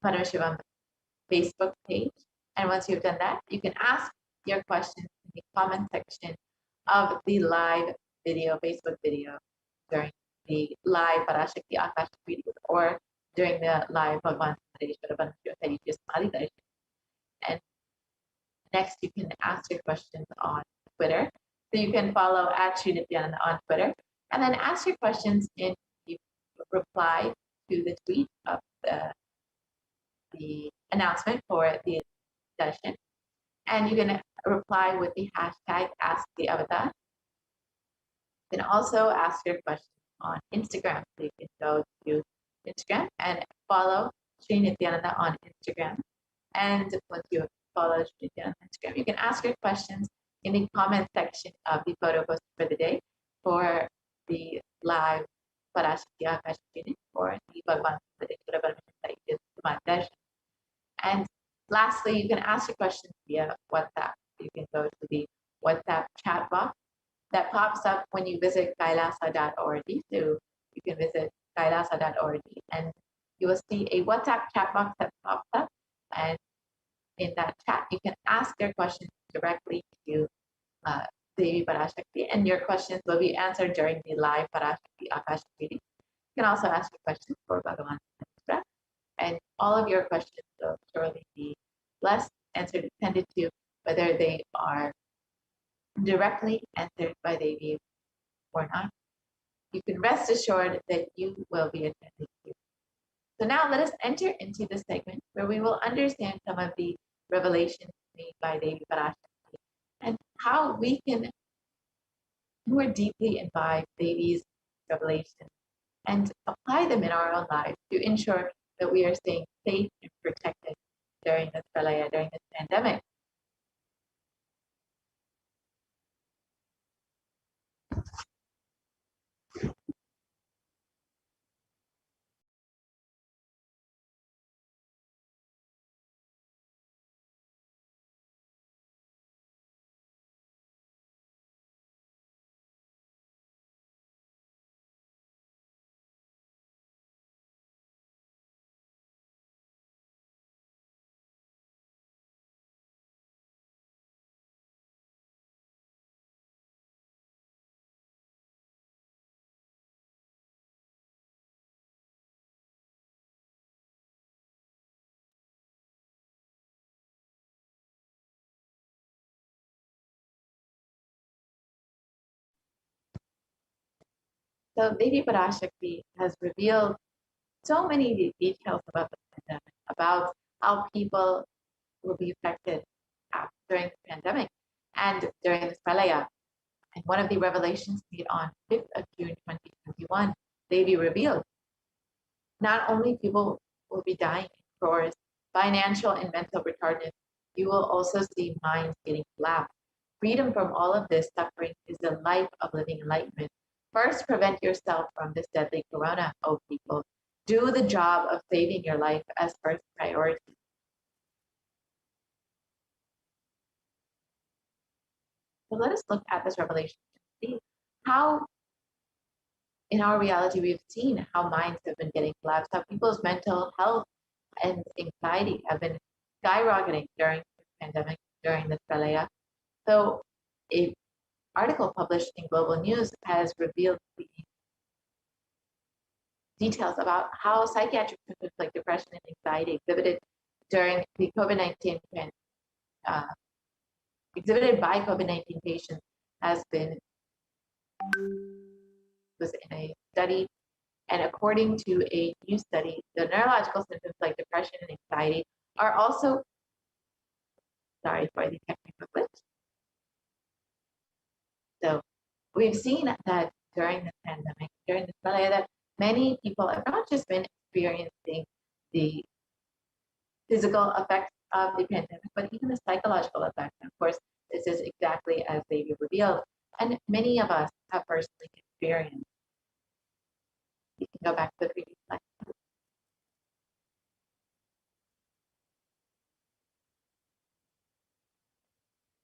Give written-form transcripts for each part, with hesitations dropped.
Paramashivoham Facebook page. And once you've done that, you can ask your questions in the comment section of the live video, Facebook video, during the live Parashakti Akashic videos, or during the live Bhagwan Parashakti that you just studied. And next, you can ask your questions on Twitter. So you can follow at Sri Nithyananda on Twitter, and then ask your questions in you reply to the tweet of the announcement for the session. And you can reply with the hashtag #AskTheAvatar. You can also ask your questions on Instagram. So you can go to Instagram and follow Sri Nithyananda on Instagram. And once you follow Sri Nithyananda on Instagram, you can ask your questions in the comment section of the photo post for the day for the live Parashakti Akashic or the Bhagwan Parashakti. And lastly, you can ask your questions via WhatsApp. You can go to the WhatsApp chat box that pops up when you visit kailasa.org. So you can visit kailasa.org and you will see a WhatsApp chat box that pops up. And in that chat, you can ask your questions directly to Devi Parashakti, and your questions will be answered during the live Parashakti Akashic meeting. You can also ask your questions for Bhagavan Express, and all of your questions will surely be blessed, answered, attended to, whether they are directly answered by Devi or not. You can rest assured that you will be attended to. So now let us enter into the segment where we will understand some of the revelations made by Devi Parashakti and how we can more deeply imbibe Devi's revelations and apply them in our own lives to ensure that we are staying safe and protected during this pralaya, during this pandemic. So Devi Parashakti has revealed so many details about the pandemic, about how people will be affected during the pandemic and during this pralaya. And one of the revelations made on 5th of June 2021, Devi revealed not only people will be dying in crores, financial and mental retardedness, you will also see minds getting collapsed. Freedom from all of this suffering is the life of living enlightenment. First, prevent yourself from this deadly corona, O people. Do the job of saving your life as first priority. So let us look at this revelation and see how in our reality we've seen how minds have been getting collapsed, how people's mental health and anxiety have been skyrocketing during the pandemic, during this pralaya. So an article published in Global News has revealed the details about how psychiatric symptoms like depression and anxiety exhibited during the COVID-19 exhibited by COVID-19 patients was in a study, and according to a new study, the neurological symptoms like depression and anxiety are also, sorry for the technical glitch. So we've seen that during this pandemic, during this pralaya, that many people have not just been experiencing the physical effects of the pandemic, but even the psychological effects. And of course, this is exactly as David revealed, and many of us have personally experienced. You can go back to the previous slide.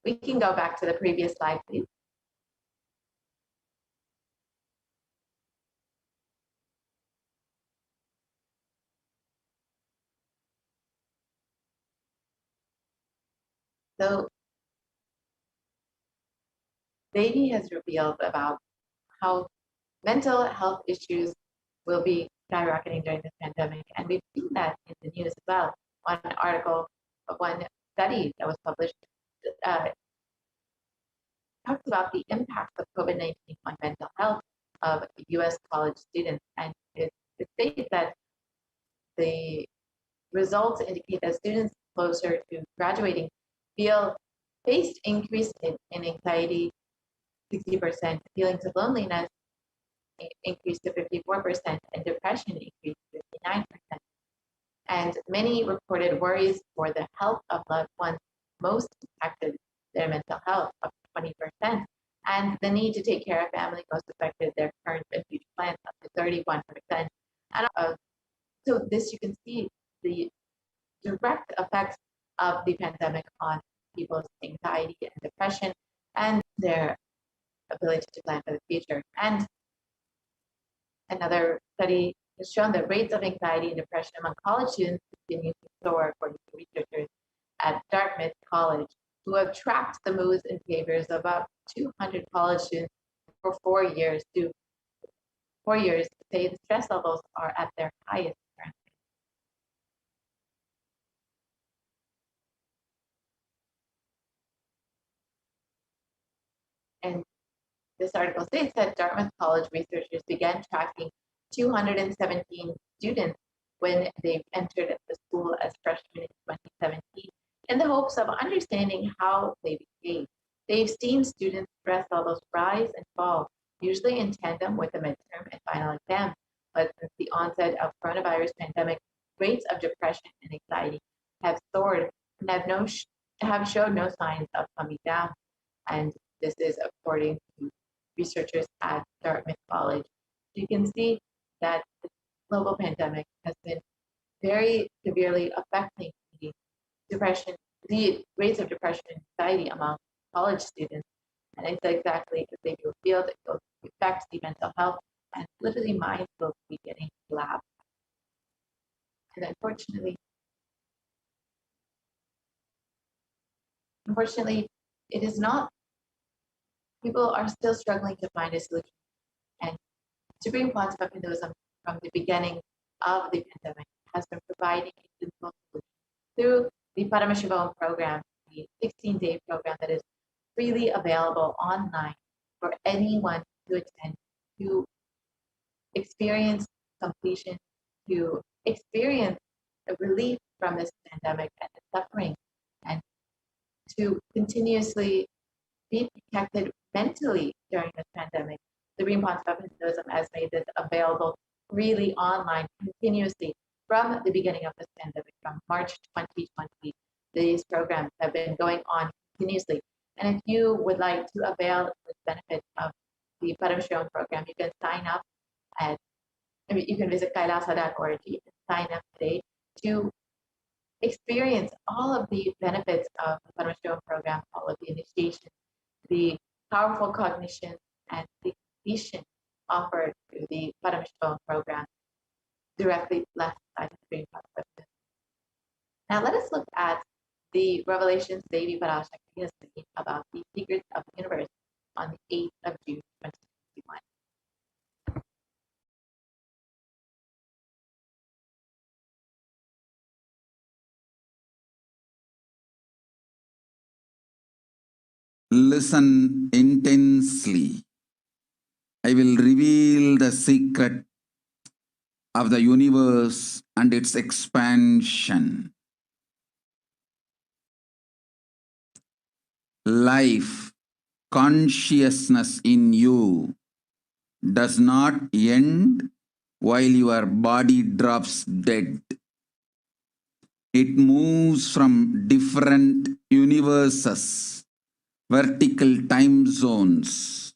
We can go back to the previous slide, please. So Devi has revealed about how mental health issues will be skyrocketing during this pandemic. And we've seen that in the news as well. One article, one study that was published uh, talks about the impact of COVID-19 on mental health of US college students. And it states that the results indicate that students closer to graduating faced increase in anxiety, 60%, feelings of loneliness increased to 54%, and depression increased to 59%. And many reported worries for the health of loved ones most impacted their mental health, up to 20%, and the need to take care of family most affected their current and future plans, up to 31%. And so this, you can see the direct effects of the pandemic on people's anxiety and depression and their ability to plan for the future. And another study has shown that rates of anxiety and depression among college students continue to soar, according to researchers at Dartmouth College, who have tracked the moods and behaviors of about 200 college students for 4 years. To say the stress levels are at their highest currently. And this article states that Dartmouth College researchers began tracking 217 students when they entered the school as freshmen in 2017 in the hopes of understanding how they behave. They've seen students' stress levels rise and fall, usually in tandem with the midterm and final exam. But since the onset of coronavirus pandemic, rates of depression and anxiety have soared and have showed no signs of coming down. And this is according to researchers at Dartmouth College. You can see that the global pandemic has been very severely affecting the rates of depression and anxiety among college students. And it's exactly as they revealed, it will affect the mental health, and literally minds will be getting collapsed. And unfortunately, it is not, people are still struggling to find a solution. And Supreme Quantum of Hinduism, from the beginning of the pandemic, has been providing a simple solution through the Paramashivoham program, the 16-day program that is freely available online for anyone to attend, to experience completion, to experience a relief from this pandemic and the suffering, and to continuously be protected mentally during this pandemic. The Supreme Quantum of Hinduism has made this available freely online continuously from the beginning of this pandemic, from March 2020. These programs have been going on continuously. And if you would like to avail the benefit of the Paramashivoham program, you can sign up you can visit kailasa.org and sign up today to experience all of the benefits of the Paramashivoham program, all of the initiation, the powerful cognition, and the completion offered through the Paramashivoham program directly left by the Supreme Concept. Now let us look at the revelations Devi Parashakti has made about the secrets of the universe on the 8th of June 2021. Listen intensely. I will reveal the secret of the universe and its expansion. Life, consciousness in you does not end while your body drops dead. It moves from different universes, vertical time zones,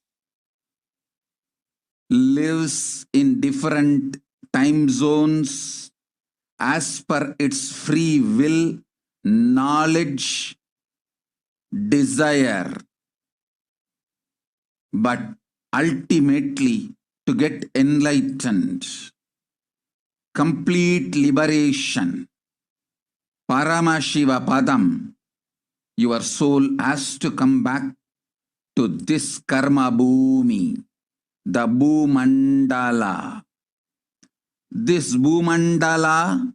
lives in different time zones as per its free will, knowledge, desire, but ultimately to get enlightened, complete liberation, Paramashiva Padam, your soul has to come back to this karma bhumi, the Bhumandala. This Bhumandala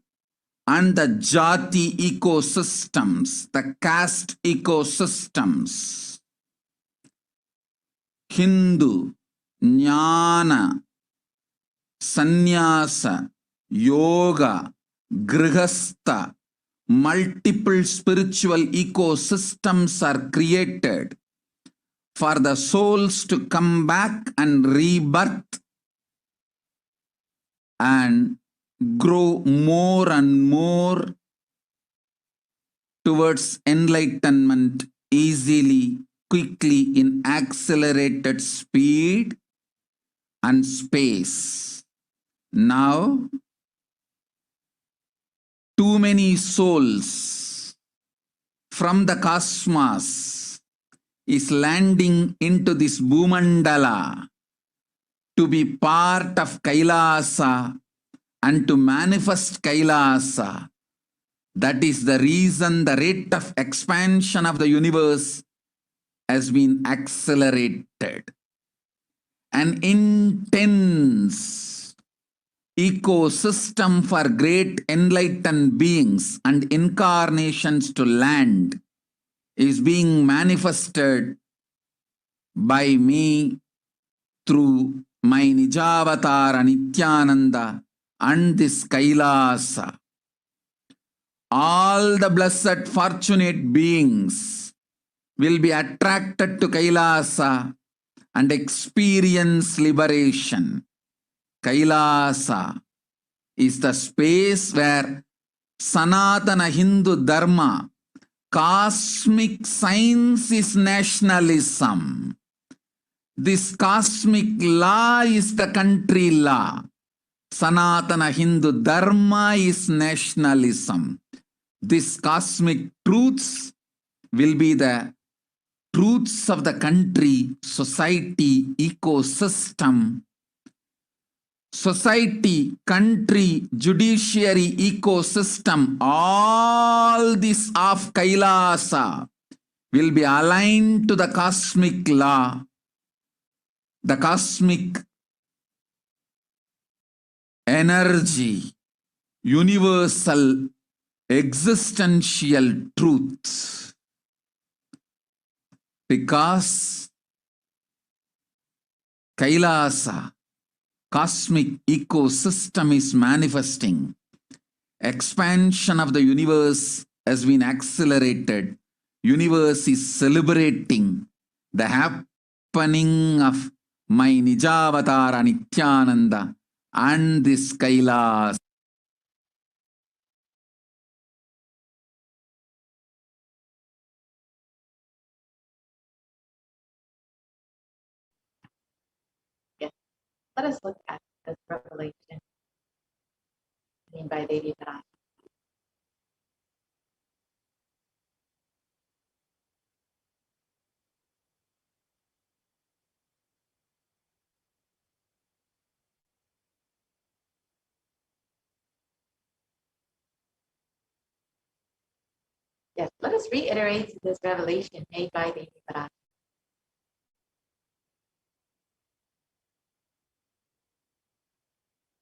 and the Jati ecosystems, the caste ecosystems, Hindu, Jnana, Sannyasa, Yoga, Grihastha, multiple spiritual ecosystems are created for the souls to come back and rebirth and grow more and more towards enlightenment easily, quickly, in accelerated speed and space. Now, too many souls from the cosmos is landing into this Bhumandala to be part of Kailasa and to manifest Kailasa. That is the reason the rate of expansion of the universe has been accelerated. An intense ecosystem for great enlightened beings and incarnations to land is being manifested by me through my Nijavatara Nithyananda and this Kailasa. All the blessed fortunate beings will be attracted to Kailasa and experience liberation. Kailasa is the space where Sanatana Hindu Dharma, cosmic science, is nationalism. This cosmic law is the country law. Sanatana Hindu Dharma is nationalism. These cosmic truths will be the truths of the country, society, ecosystem. Society, country, judiciary, ecosystem, all this of Kailasa will be aligned to the cosmic law, the cosmic energy, universal existential truth. Because Kailasa, cosmic ecosystem, is manifesting, expansion of the universe has been accelerated. Universe is celebrating the happening of my Nijavatara Nithyananda and this Kailasa. Yes. Let us look at this revelation by Devi Parashakti. Yes, let us reiterate this revelation made by Devi Parashakti.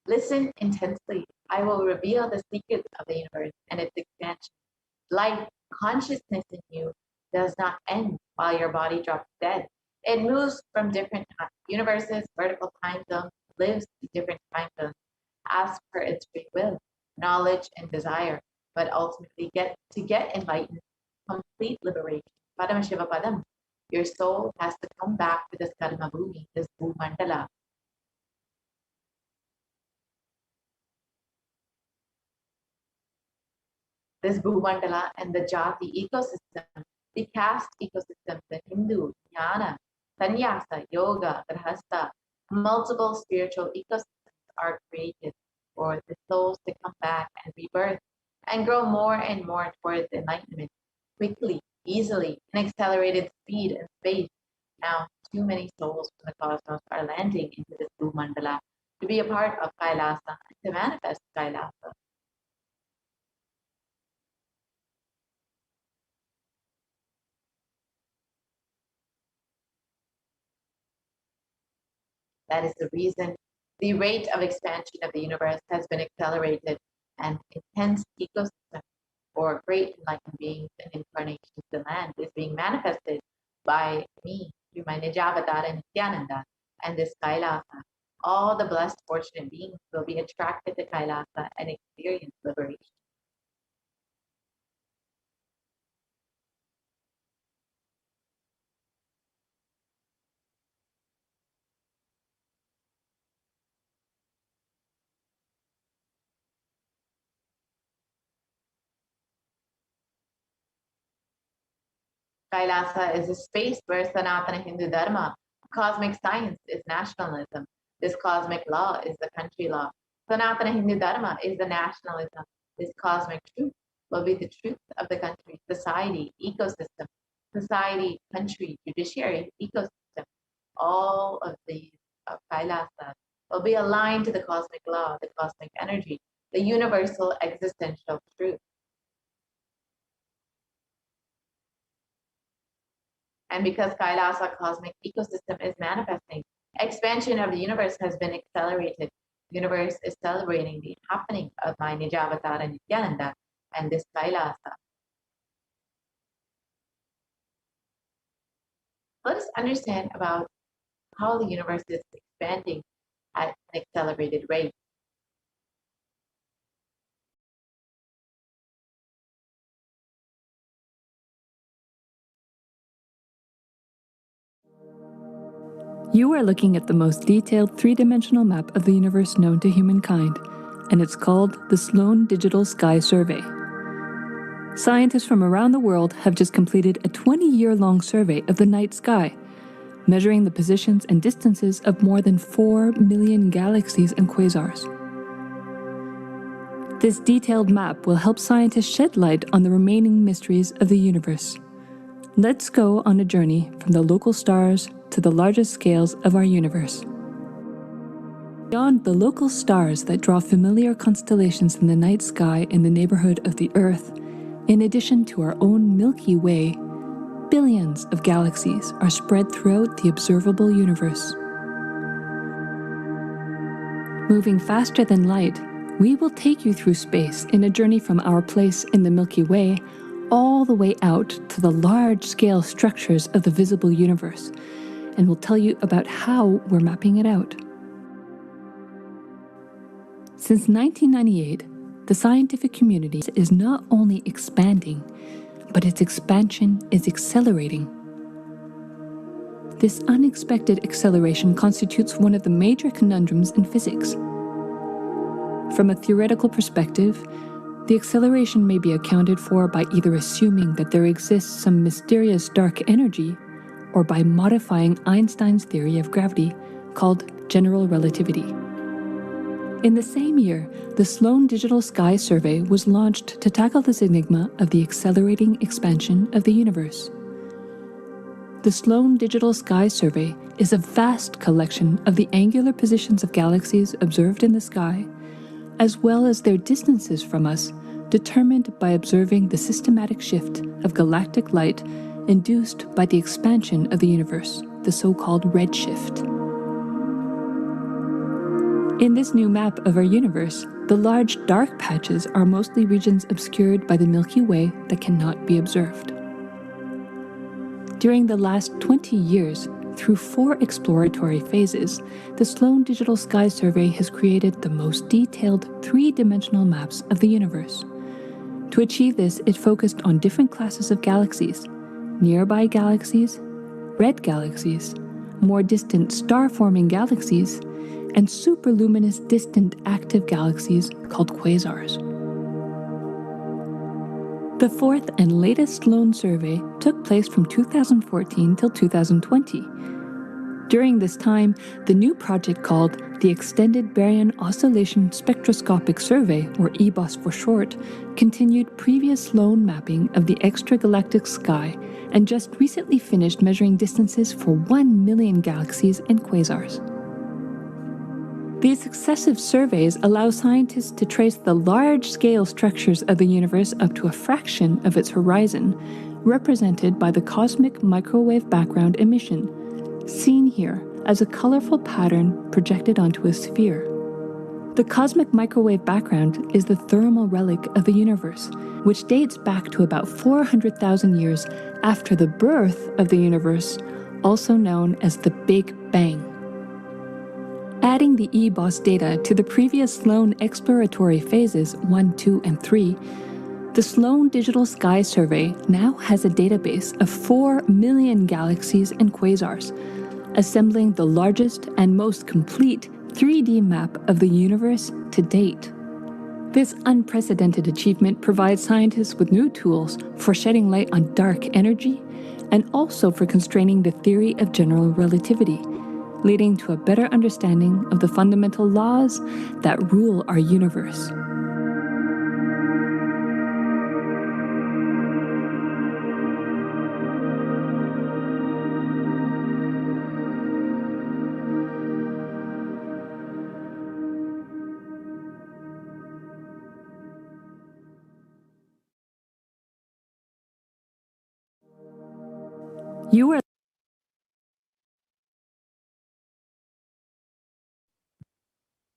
Listen intensely. I will reveal the secrets of the universe and its expansion. Life, consciousness in you does not end while your body drops dead. It moves from different universes, vertical time zones, lives in different time zones, as per its free will, knowledge, and desire, but ultimately get enlightened, complete liberation. Paramashivoham. Your soul has to come back to this karma bhumi, this bhumandala. This bhumandala and the jati ecosystem, the caste ecosystem, the Hindu, Jnana, Sannyasa, Yoga, Grihastha, multiple spiritual ecosystems are created for the souls to come back and rebirth and grow more and more towards enlightenment, quickly, easily, in accelerated speed and space. Now, too many souls from the cosmos are landing into this bhumandala to be a part of Kailasa and to manifest Kailasa. That is the reason the rate of expansion of the universe has been accelerated, and intense ecosystem for great enlightened beings and incarnations of the land is being manifested by me through my Nijavatara Nithyananda and this Kailasa. All the blessed, fortunate beings will be attracted to Kailasa and experience liberation. Kailasa is a space where Sanatana Hindu Dharma, cosmic science, is nationalism. This cosmic law is the country law. Sanatana Hindu Dharma is the nationalism. This cosmic truth will be the truth of the country, society, ecosystem, society, country, judiciary, ecosystem. All of these of Kailasa will be aligned to the cosmic law, the cosmic energy, the universal existential truth. And because Kailasa cosmic ecosystem is manifesting, expansion of the universe has been accelerated. The universe is celebrating the happening of my Nijavatara Nithyananda and this Kailasa. Let us understand about how the universe is expanding at an accelerated rate. You are looking at the most detailed three-dimensional map of the universe known to humankind, and it's called the Sloan Digital Sky Survey. Scientists from around the world have just completed a 20-year-long survey of the night sky, measuring the positions and distances of more than 4 million galaxies and quasars. This detailed map will help scientists shed light on the remaining mysteries of the universe. Let's go on a journey from the local stars to the largest scales of our universe. Beyond the local stars that draw familiar constellations in the night sky in the neighborhood of the Earth, in addition to our own Milky Way, billions of galaxies are spread throughout the observable universe. Moving faster than light, we will take you through space in a journey from our place in the Milky Way all the way out to the large-scale structures of the visible universe, and we'll tell you about how we're mapping it out. Since 1998, the scientific community is not only expanding, but its expansion is accelerating. This unexpected acceleration constitutes one of the major conundrums in physics. From a theoretical perspective, the acceleration may be accounted for by either assuming that there exists some mysterious dark energy, or by modifying Einstein's theory of gravity, called general relativity. In the same year, the Sloan Digital Sky Survey was launched to tackle this enigma of the accelerating expansion of the universe. The Sloan Digital Sky Survey is a vast collection of the angular positions of galaxies observed in the sky, as well as their distances from us, determined by observing the systematic shift of galactic light induced by the expansion of the universe, the so-called redshift. In this new map of our universe, the large dark patches are mostly regions obscured by the Milky Way that cannot be observed. During the last 20 years, through 4 exploratory phases, the Sloan Digital Sky Survey has created the most detailed 3-dimensional maps of the universe. To achieve this, it focused on different classes of galaxies: nearby galaxies, red galaxies, more distant star-forming galaxies, and superluminous distant active galaxies called quasars. The 4th and latest Sloan survey took place from 2014 till 2020. During this time, the new project called the Extended Baryon Oscillation Spectroscopic Survey, or EBOS for short, continued previous Sloan mapping of the extragalactic sky and just recently finished measuring distances for 1 million galaxies and quasars. These successive surveys allow scientists to trace the large-scale structures of the universe up to a fraction of its horizon, represented by the cosmic microwave background emission, seen here as a colorful pattern projected onto a sphere. The cosmic microwave background is the thermal relic of the universe, which dates back to about 400,000 years after the birth of the universe, also known as the Big Bang. Adding the EBOS data to the previous Sloan exploratory phases 1, 2, and 3, the Sloan Digital Sky Survey now has a database of 4 million galaxies and quasars, assembling the largest and most complete 3D map of the universe to date. This unprecedented achievement provides scientists with new tools for shedding light on dark energy and also for constraining the theory of general relativity, leading to a better understanding of the fundamental laws that rule our universe. You are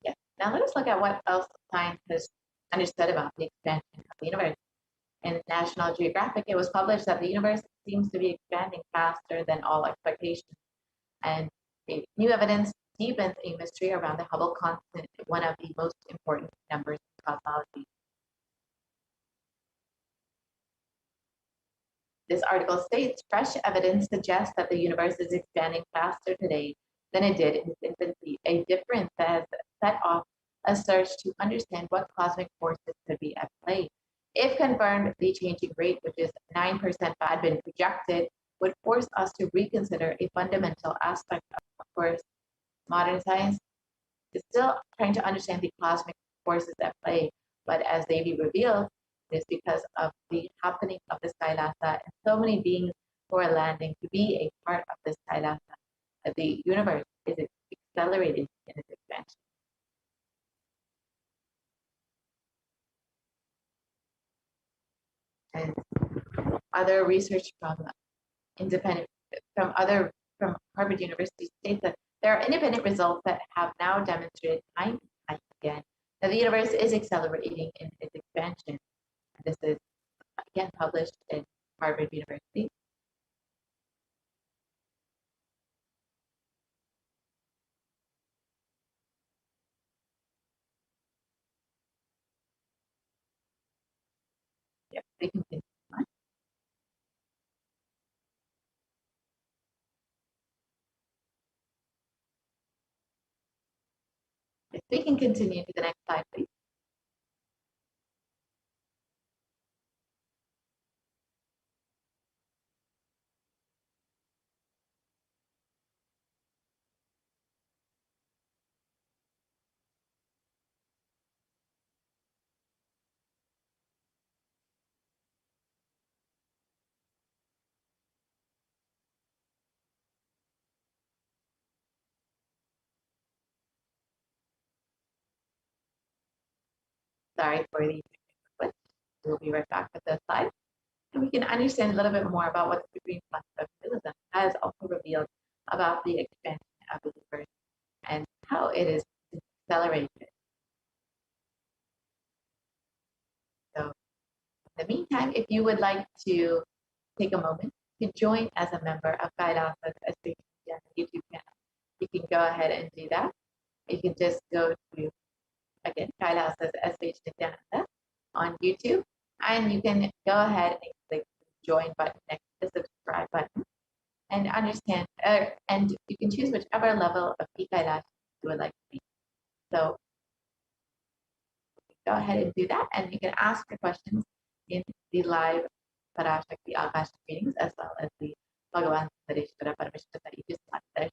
Yeah. Now let us look at what else science has understood about the expansion of the universe. In National Geographic, it was published that the universe seems to be expanding faster than all expectations, and new evidence deepens a mystery around the Hubble constant, one of the most important numbers in cosmology. This article states fresh evidence suggests that the universe is expanding faster today than it did in its infancy, a difference that has set off a search to understand what cosmic forces could be at play. If confirmed, the changing rate, which is 9% had been projected, would force us to reconsider a fundamental aspect of course, modern science is still trying to understand the cosmic forces at play, but as Devi revealed, it is because of the happening of the Kailasa and so many beings who are landing to be a part of this Kailasa that the universe is accelerating in its expansion. And other research from independent from Harvard University states that there are independent results that have now demonstrated time and time again that the universe is accelerating in its expansion. And this is again published in Harvard University. Yep, we can continue on. If we can continue to the next slide, please. Sorry for the glitch. We'll be right back with the slide. And we can understand a little bit more about what the Supreme Concept of Realism has also revealed about the expansion of the universe and how it is accelerated. So in the meantime, if you would like to take a moment to join as a member of Kailasa's HDH YouTube channel, you can go ahead and do that. You can just go to, again, Kailasa's HDH Nithyananda on YouTube, and you can go ahead and click the join button next to the subscribe button and understand, and you can choose whichever level of Kailash you would like to be. So go ahead and do that, and you can ask your questions in the live Parashakti Akashic meetings as well as the Bhagavan Sareshwara Paramashivoham that you just watched there.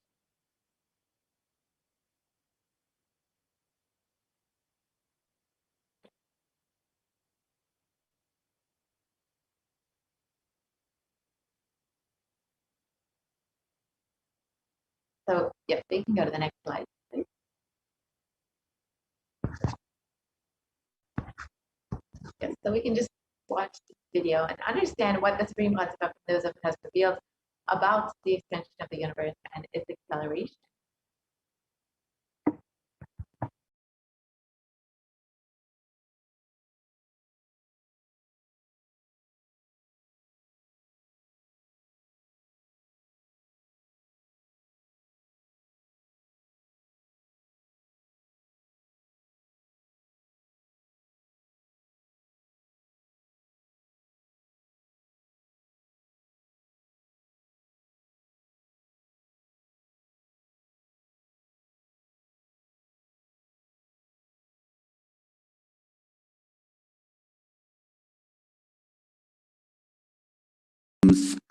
So, yep, we can go to the next slide, please. Yes, so we can just watch this video and understand what the Supreme Concept of Realism has revealed about the extension of the universe and its acceleration.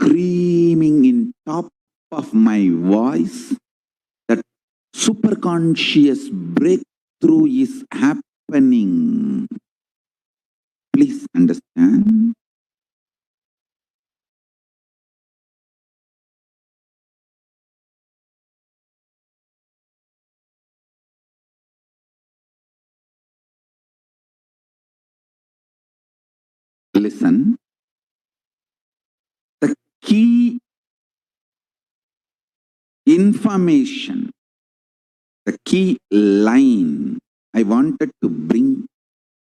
screaming in top of my voice that superconscious breakthrough is happening. Please understand. Listen. The key information, the key line I wanted to bring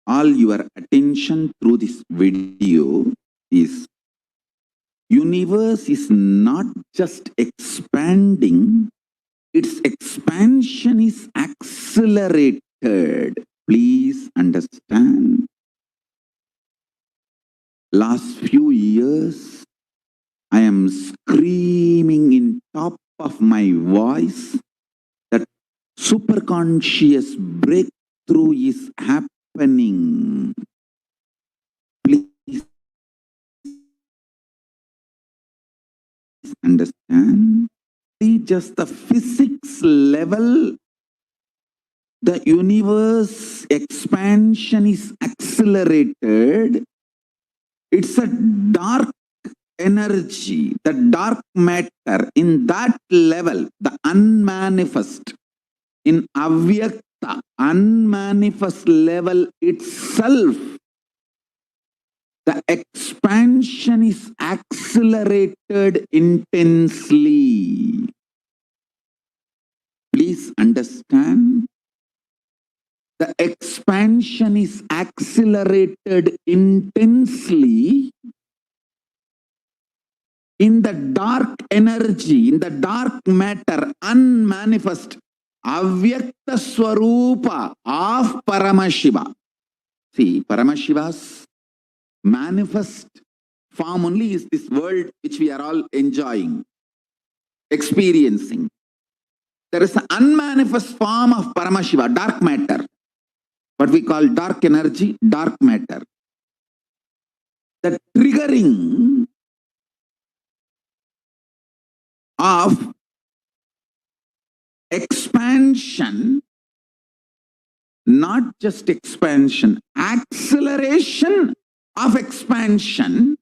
all your attention through this video is universe is not just expanding, its expansion is accelerated. Please understand. Last few years, I am screaming in top of my voice that superconscious breakthrough is happening. Please understand. Just the physics level, the universe expansion is accelerated. It's a dark energy, the dark matter, in that level, the unmanifest, in avyakta, unmanifest level itself, the expansion is accelerated intensely. Please understand. The expansion is accelerated intensely in the dark energy, in the dark matter, unmanifest, avyakta swarupa of Paramashiva. See, Paramashiva's manifest form only is this world which we are all enjoying, experiencing. There is an unmanifest form of Paramashiva, dark matter, what we call dark energy, dark matter. The triggering of expansion, not just expansion, acceleration of expansion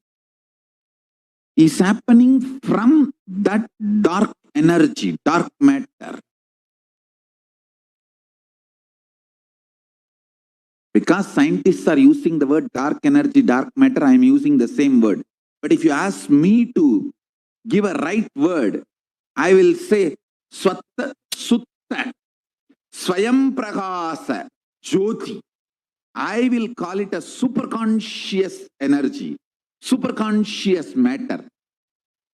is happening from that dark energy, dark matter. Because scientists are using the word dark energy, dark matter, I am using the same word. But if you ask me to give a right word, I will say Swatta Sutta Swayam Prakasa Jyoti. I will call it a superconscious energy, superconscious matter.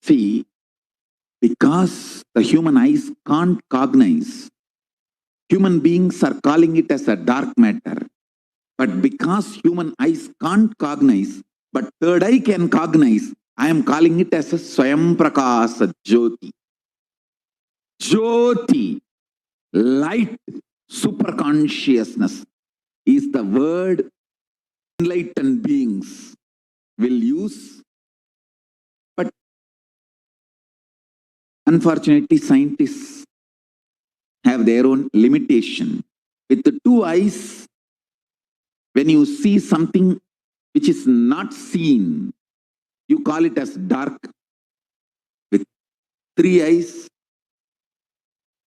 See, because the human eyes can't cognize, human beings are calling it as a dark matter. But because human eyes can't cognize, but third eye can cognize, I am calling it as a Swayam Prakasa Jyoti. Jyoti, light, superconsciousness is the word enlightened beings will use. But unfortunately, scientists have their own limitation. With the two eyes, when you see something which is not seen, you call it as dark. With three eyes,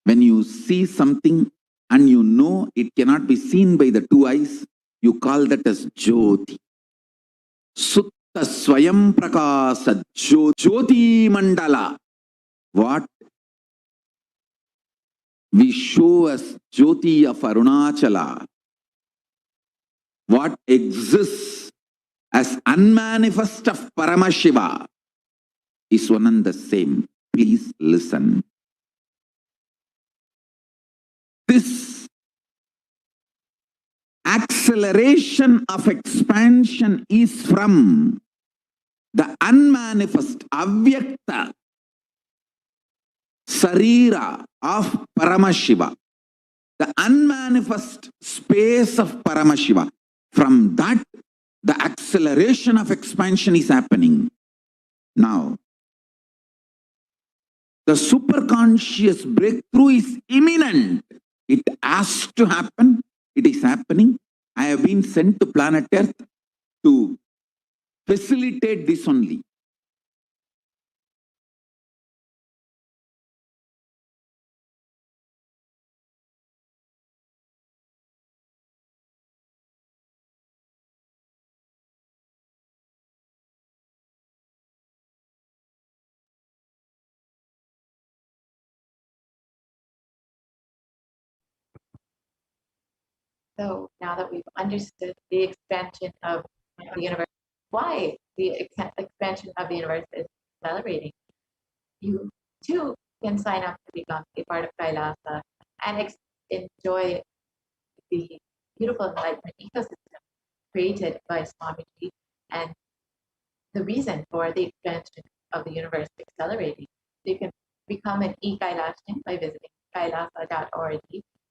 when you see something and you know it cannot be seen by the two eyes, you call that as Jyoti. Sutta Swayam Prakasa Jyoti Mandala. What we show as Jyoti of Arunachala, what exists as unmanifest of Paramashiva is one and the same. Please listen. This acceleration of expansion is from the unmanifest, avyakta, sarira of Paramashiva, the unmanifest space of Paramashiva. From that, the acceleration of expansion is happening. Now, The superconscious breakthrough is imminent. It has to happen. It is happening. I have been sent to planet Earth to facilitate this only. So now that we've understood the expansion of the universe, why the expansion of the universe is accelerating, you too can sign up to become a part of Kailasa and enjoy the beautiful enlightenment ecosystem created by Swamiji and the reason for the expansion of the universe accelerating. So you can become an e-Kailashian by visiting kailasa.org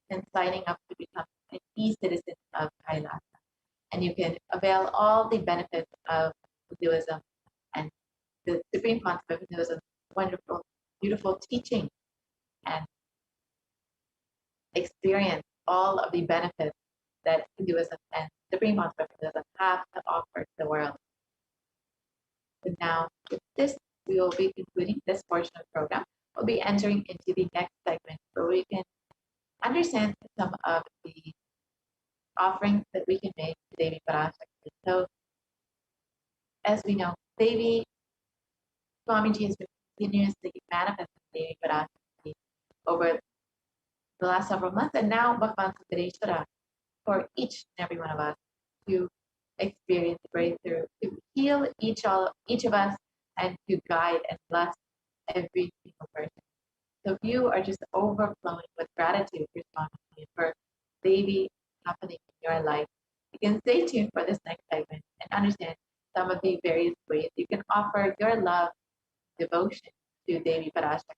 and signing up to become an e-citizen of Kailasa. And you can avail all the benefits of Hinduism and the supreme concept of Hinduism, wonderful, beautiful teaching, and experience all of the benefits that Hinduism and supreme concept of Hinduism have to offer to the world. So now, with this, we will be concluding this portion of the program. We'll be entering into the next segment where we can understand some of the offerings that we can make to Devi Parashakti. So, as we know, Devi Swamiji has been continuously manifesting Devi Parashakti over the last several months, and now Bhagavan Sukareshwara for each and every one of us to experience breakthrough, to heal each of us, and to guide and bless every single person. So if you are just overflowing with gratitude for Swamiji, for Devi happening in your life, you can stay tuned for this next segment and understand some of the various ways you can offer your love, devotion to Devi Parashakti.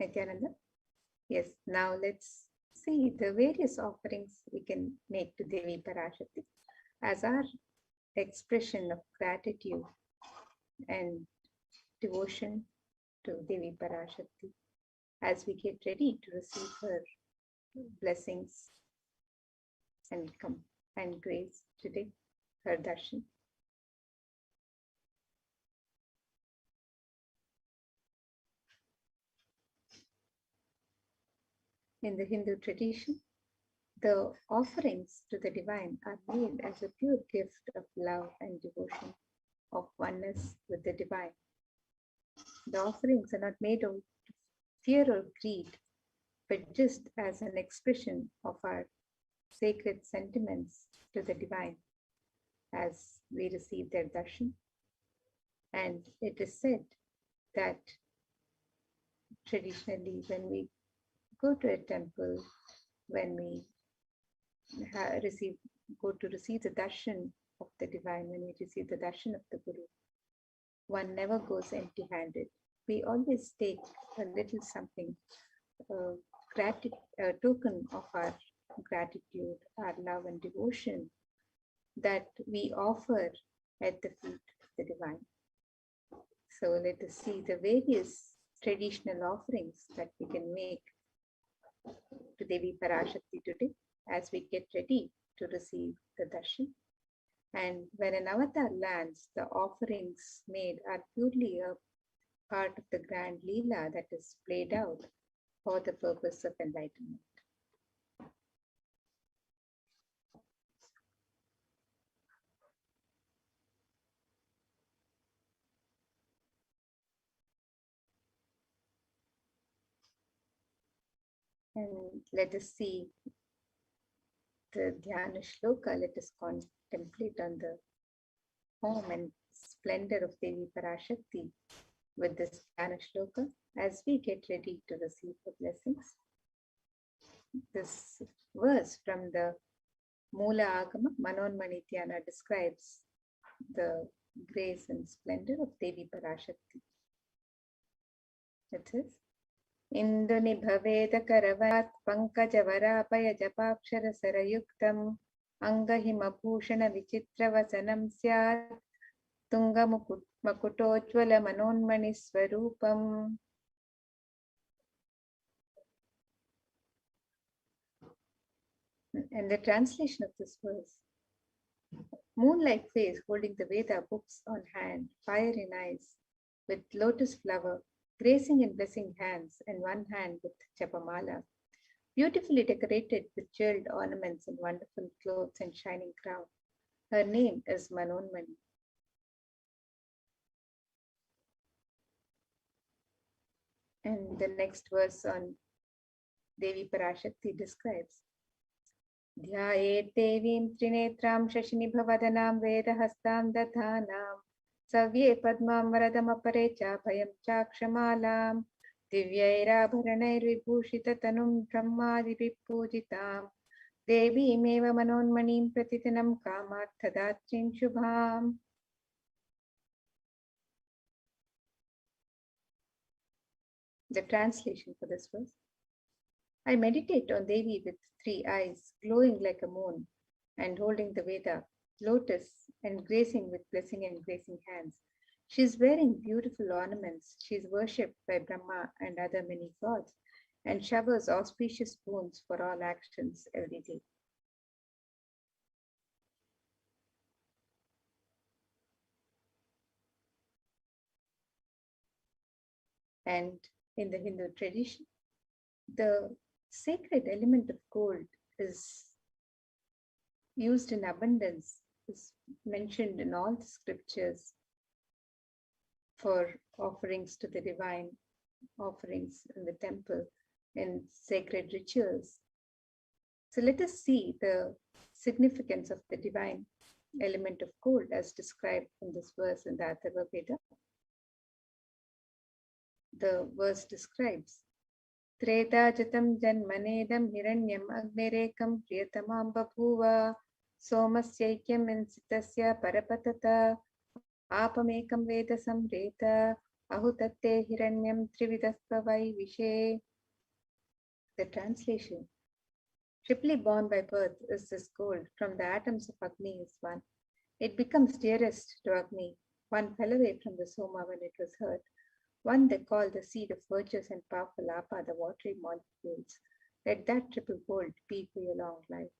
Nithyananda? Yes, now let's see the various offerings we can make to Devi Parashakti as our expression of gratitude and devotion to Devi Parashakti as we get ready to receive her blessings and grace today, her darshan. In the Hindu tradition, the offerings to the divine are made as a pure gift of love and devotion, of oneness with the divine. The offerings are not made of fear or greed, but just as an expression of our sacred sentiments to the divine as we receive their darshan. And it is said that traditionally, when we go to a temple, when we go to receive the darshan of the divine, when we receive the darshan of the Guru, one never goes empty-handed. We always take a little something, a token of our gratitude, our love and devotion that we offer at the feet of the divine. So let us see the various traditional offerings that we can make to Devi Parashakti today as we get ready to receive the darshan. And when an avatar lands, the offerings made are purely a part of the grand Leela that is played out for the purpose of enlightenment. And let us see the Dhyana Shloka. Let us contemplate on the form and splendor of Devi Parashakti with this Dhyana Shloka as we get ready to receive the blessings. This verse from the Mula Agama Manonmani Dhyana describes the grace and splendor of Devi Parashakti. It is Indunibhaveda Karavat Pankajavarapaja Japakshara Sarayuktam Angahimabhushana Vichitravasanam Syat Tunga Makutojvala Manonmani Swarupam. And the translation of this verse: moon-like face holding the Veda books on hand, fire in eyes, with lotus flower, gracing and blessing hands, and one hand with Japamala, beautifully decorated with jeweled ornaments and wonderful clothes and shining crown. Her name is Manonmani. And the next verse on Devi Parashakti describes Dhyaet Devim Trinetram Shashinibhavadhanam Vedahastam Dathanam Savye Padmam Varadamapare Chapayam Chakshamalam Divyairabharanai Vibhushita Tanum Brahmadipi Pujitam Devi Meva Manonmanim Pratitanam Kamarthadatrim Shubham. The translation for this verse: I meditate on Devi with 3 eyes, glowing like a moon, and holding the Veda, lotus, and gracing with blessing and gracing hands. She is wearing beautiful ornaments. She is worshipped by Brahma and other many gods, and showers auspicious boons for all actions every day. And in the Hindu tradition, the sacred element of gold is used in abundance, is mentioned in all the scriptures for offerings to the divine, offerings in the temple, in sacred rituals. So let us see the significance of the divine element of gold as described in this verse in the Atharva Veda. The verse describes Treta Jatam Janmanedam Hiranyam Agnerekam Priyatamam Babhuva Somasyaikyam Insitasya Parapatata Apamekam Veda Samreta Ahutatte hiranyam trividastvavai vishe. The translation. Triply born by birth is this gold. From the atoms of Agni is one. It becomes dearest to Agni. One fell away from the Soma when it was hurt. One they call the seed of virtuous and powerful Apa, the watery molecules. Let that triple gold be for your long life.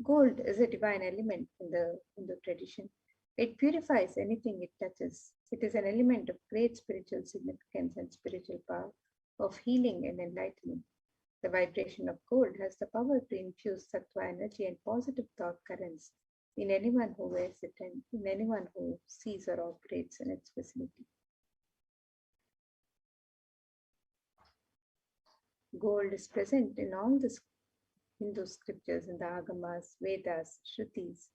Gold is a divine element in the Hindu tradition. It purifies anything it touches. It is an element of great spiritual significance and spiritual power, of healing and enlightenment. The vibration of gold has the power to infuse sattva energy and positive thought currents in anyone who wears it and in anyone who sees or operates in its vicinity. Gold is present in all the Hindu scriptures, in the Agamas, Vedas, Shrutis,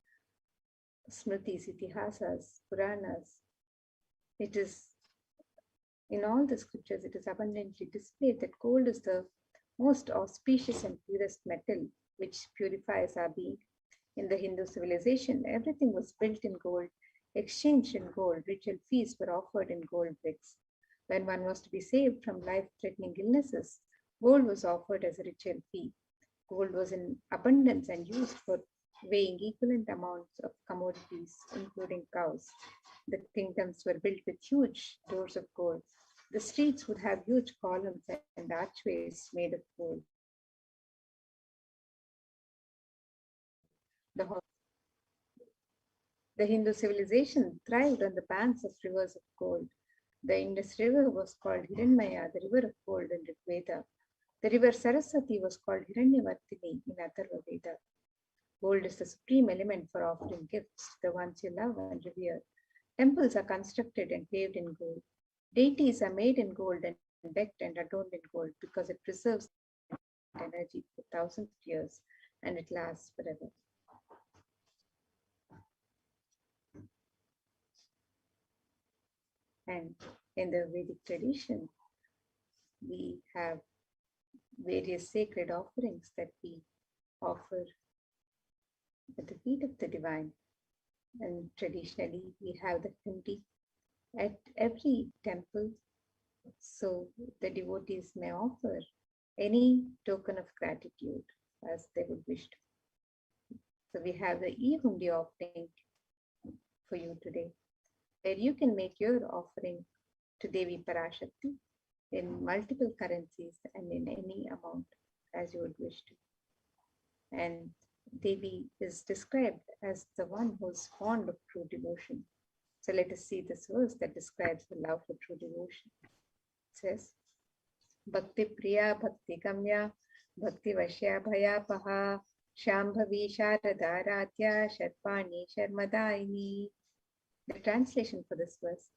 Smritis, Itihasas, Puranas. It is in all the scriptures, it is abundantly displayed that gold is the most auspicious and purest metal which purifies our being. In the Hindu civilization, everything was built in gold, exchanged in gold, ritual feasts were offered in gold bricks. When one was to be saved from life-threatening illnesses, gold was offered as a ritual fee. Gold was in abundance and used for weighing equivalent amounts of commodities, including cows. The kingdoms were built with huge doors of gold. The streets would have huge columns and archways made of gold. The Hindu civilization thrived on the banks of rivers of gold. The Indus River was called Hiranmaya, the river of gold in Rig Veda. The river Saraswati was called Hiranyavartini in Atharva Veda. Gold is the supreme element for offering gifts to the ones you love and revere. Temples are constructed and paved in gold. Deities are made in gold and decked and adorned in gold because it preserves energy for thousands of years and it lasts forever. And in the Vedic tradition, we have various sacred offerings that we offer at the feet of the divine. And traditionally, we have the hundi at every temple, so the devotees may offer any token of gratitude as they would wish to. So we have the e-hundi offering for you today, where you can make your offering to Devi Parashakti in multiple currencies and in any amount as you would wish to. And Devi is described as the one who is fond of true devotion. So let us see this verse that describes the love for true devotion. It says, Bhakti Priya Bhakti Gamya Bhakti Vashya Bhaya Paha Shambhavi Sharada Radhya Sharpani Sharmadaini. The translation for this verse.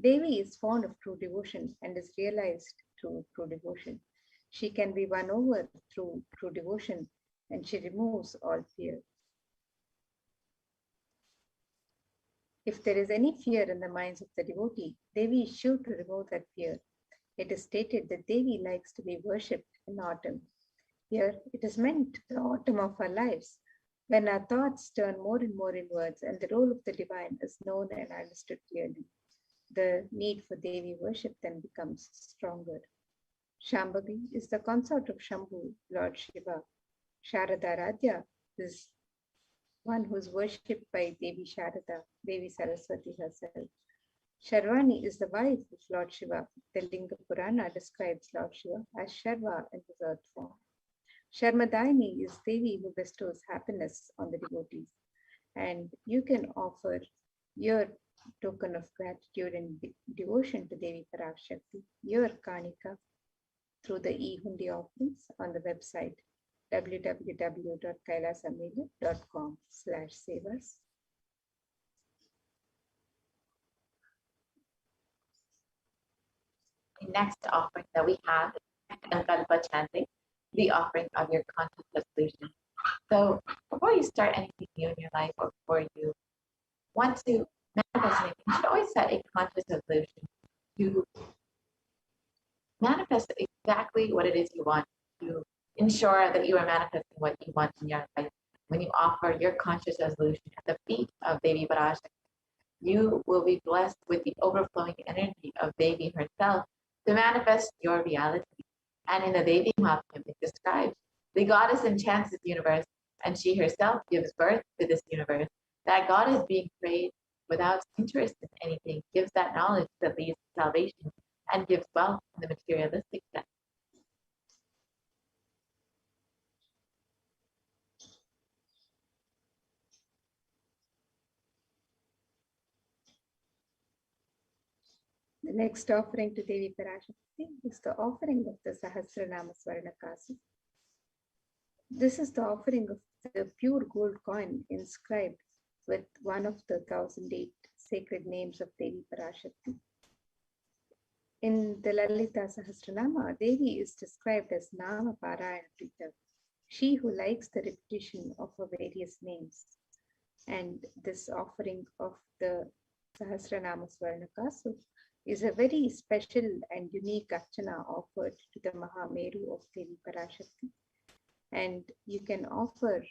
Devi is fond of true devotion and is realized through true devotion. She can be won over through true devotion and she removes all fear. If there is any fear in the minds of the devotee, Devi is sure to remove that fear. It is stated that Devi likes to be worshipped in autumn. Here, it is meant the autumn of our lives, when our thoughts turn more and more inwards and the role of the divine is known and understood clearly. The need for Devi worship then becomes stronger. Shambhavi is the consort of Shambhu, Lord Shiva. Sharada Radhya is one who is worshipped by Devi Sharada, Devi Saraswati herself. Sharvani is the wife of Lord Shiva. The Linga Purana describes Lord Shiva as Sharva in his earth form. Sharmadaini is Devi who bestows happiness on the devotees. And you can offer your token of gratitude and devotion to Devi Parashakti, your Kanika, through the e-hundi offerings on the website www.kailasamela.com/savas. The next offering that we have is Sankalpa chanting, the offering of your conscious resolution. So before you start anything new in your life or before you want to manifest anything, you should always set a conscious resolution to manifest exactly what it is you want, to ensure that you are manifesting what you want in your life when you offer your conscious resolution at the feet of Devi Parashakti. you will be blessed with the overflowing energy of Devi herself to manifest your reality. And in the Devi Mahatmya, it describes the goddess enchants this universe, and she herself gives birth to this universe. That goddess being prayed without interest in anything gives that knowledge that leads to salvation and gives wealth in the materialistic sense. The next offering to Devi Parashakti is the offering of the Sahasranama Swarnakasi. This is the offering of the pure gold coin inscribed with one of the 1008 sacred names of Devi Parashakti. In the Lalita Sahasranama, Devi is described as Nama Parayana Prita, she who likes the repetition of her various names. And this offering of the Sahasranama Swarnakasu is a very special and unique archana offered to the Mahameru of Devi Parashakti. And you can offer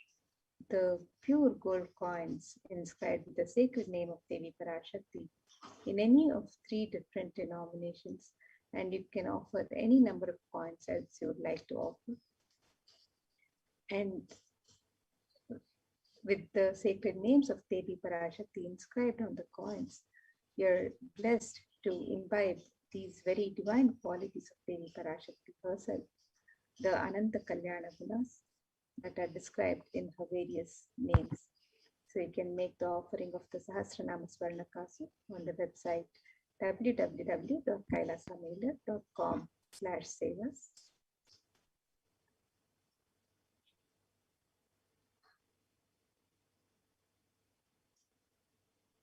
the pure gold coins inscribed with the sacred name of Devi Parashakti in any of 3 different denominations, and you can offer any number of coins as you would like to offer. And with the sacred names of Devi Parashakti inscribed on the coins, you're blessed to imbibe these very divine qualities of Devi Parashakti herself, the Ananta Kalyana Gunas that are described in her various names. So you can make the offering of the Sahasranama Swarnakasu on the website www.kailasamailer.com/sevas.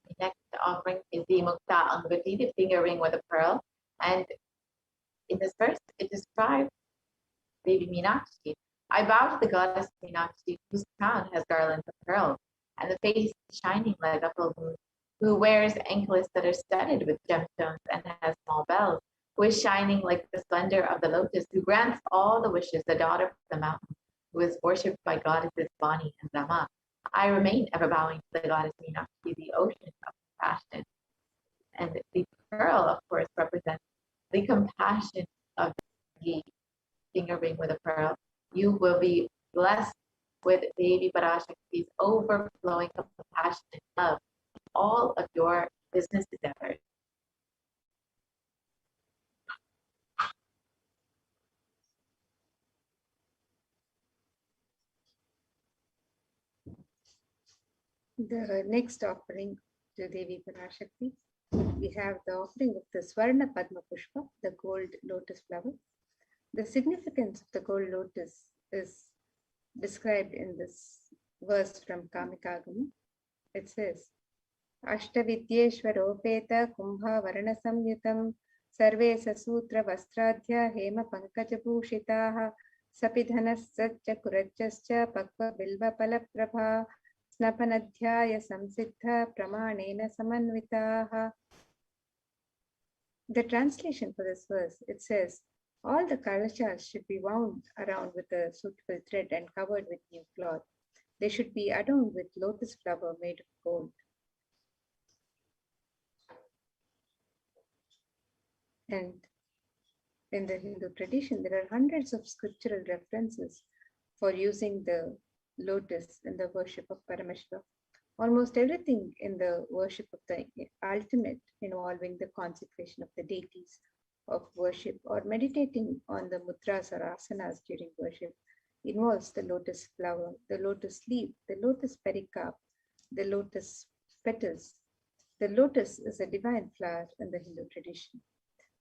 The next offering is the Mukta Angati, the finger ring with a pearl. And in this verse, it describes Devi Meenakshi. I bow to the goddess Meenakshi, whose crown has garlands of pearls, and the face is shining like a full moon, who wears anklets that are studded with gemstones and has small bells, who is shining like the splendor of the lotus, who grants all the wishes, the daughter of the mountain, who is worshipped by goddesses Vani and Rama. I remain ever bowing to the goddess Meenakshi, the ocean of compassion. And the pearl, of course, represents the compassion of the finger ring with a pearl. You will be blessed with Devi Parashakti's overflowing compassion and love in all of your business endeavors. The next offering to Devi Parashakti, we have the offering of the Swarna Padma Pushpa, the gold lotus flower. The significance of the gold lotus is described in this verse from Kamikagama. It says, Ashtavidyeshwaropeta Kumbha Varana Samyutam Sarve Sasutra Vastradhya Hema Pankajabhushitaha Sapidhanas Satcha Kurajascha Pakva Bilva Palaprabha Snapanadhyaya Samsiddha Pramanena Samanvitaha. The translation for this verse, it says, all the kalashas should be wound around with a suitable thread and covered with new cloth. They should be adorned with lotus flower made of gold. And in the Hindu tradition, there are hundreds of scriptural references for using the lotus in the worship of Paramashiva. Almost everything in the worship of the ultimate involving the consecration of the deities of worship or meditating on the mudras or asanas during worship involves the lotus flower, the lotus leaf, the lotus pericarp, the lotus petals. The lotus is a divine flower in the Hindu tradition.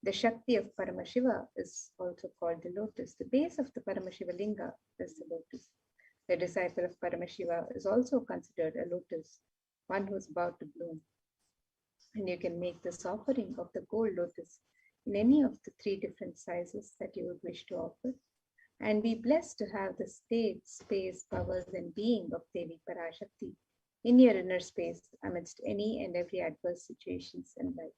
The Shakti of Paramashiva is also called the lotus. The base of the Paramashiva Linga is the lotus. The disciple of Paramashiva is also considered a lotus, one who is about to bloom. And you can make this offering of the gold lotus in any of the 3 different sizes that you would wish to offer, and be blessed to have the state, space, powers, and being of Devi Parashakti in your inner space amidst any and every adverse situations in life.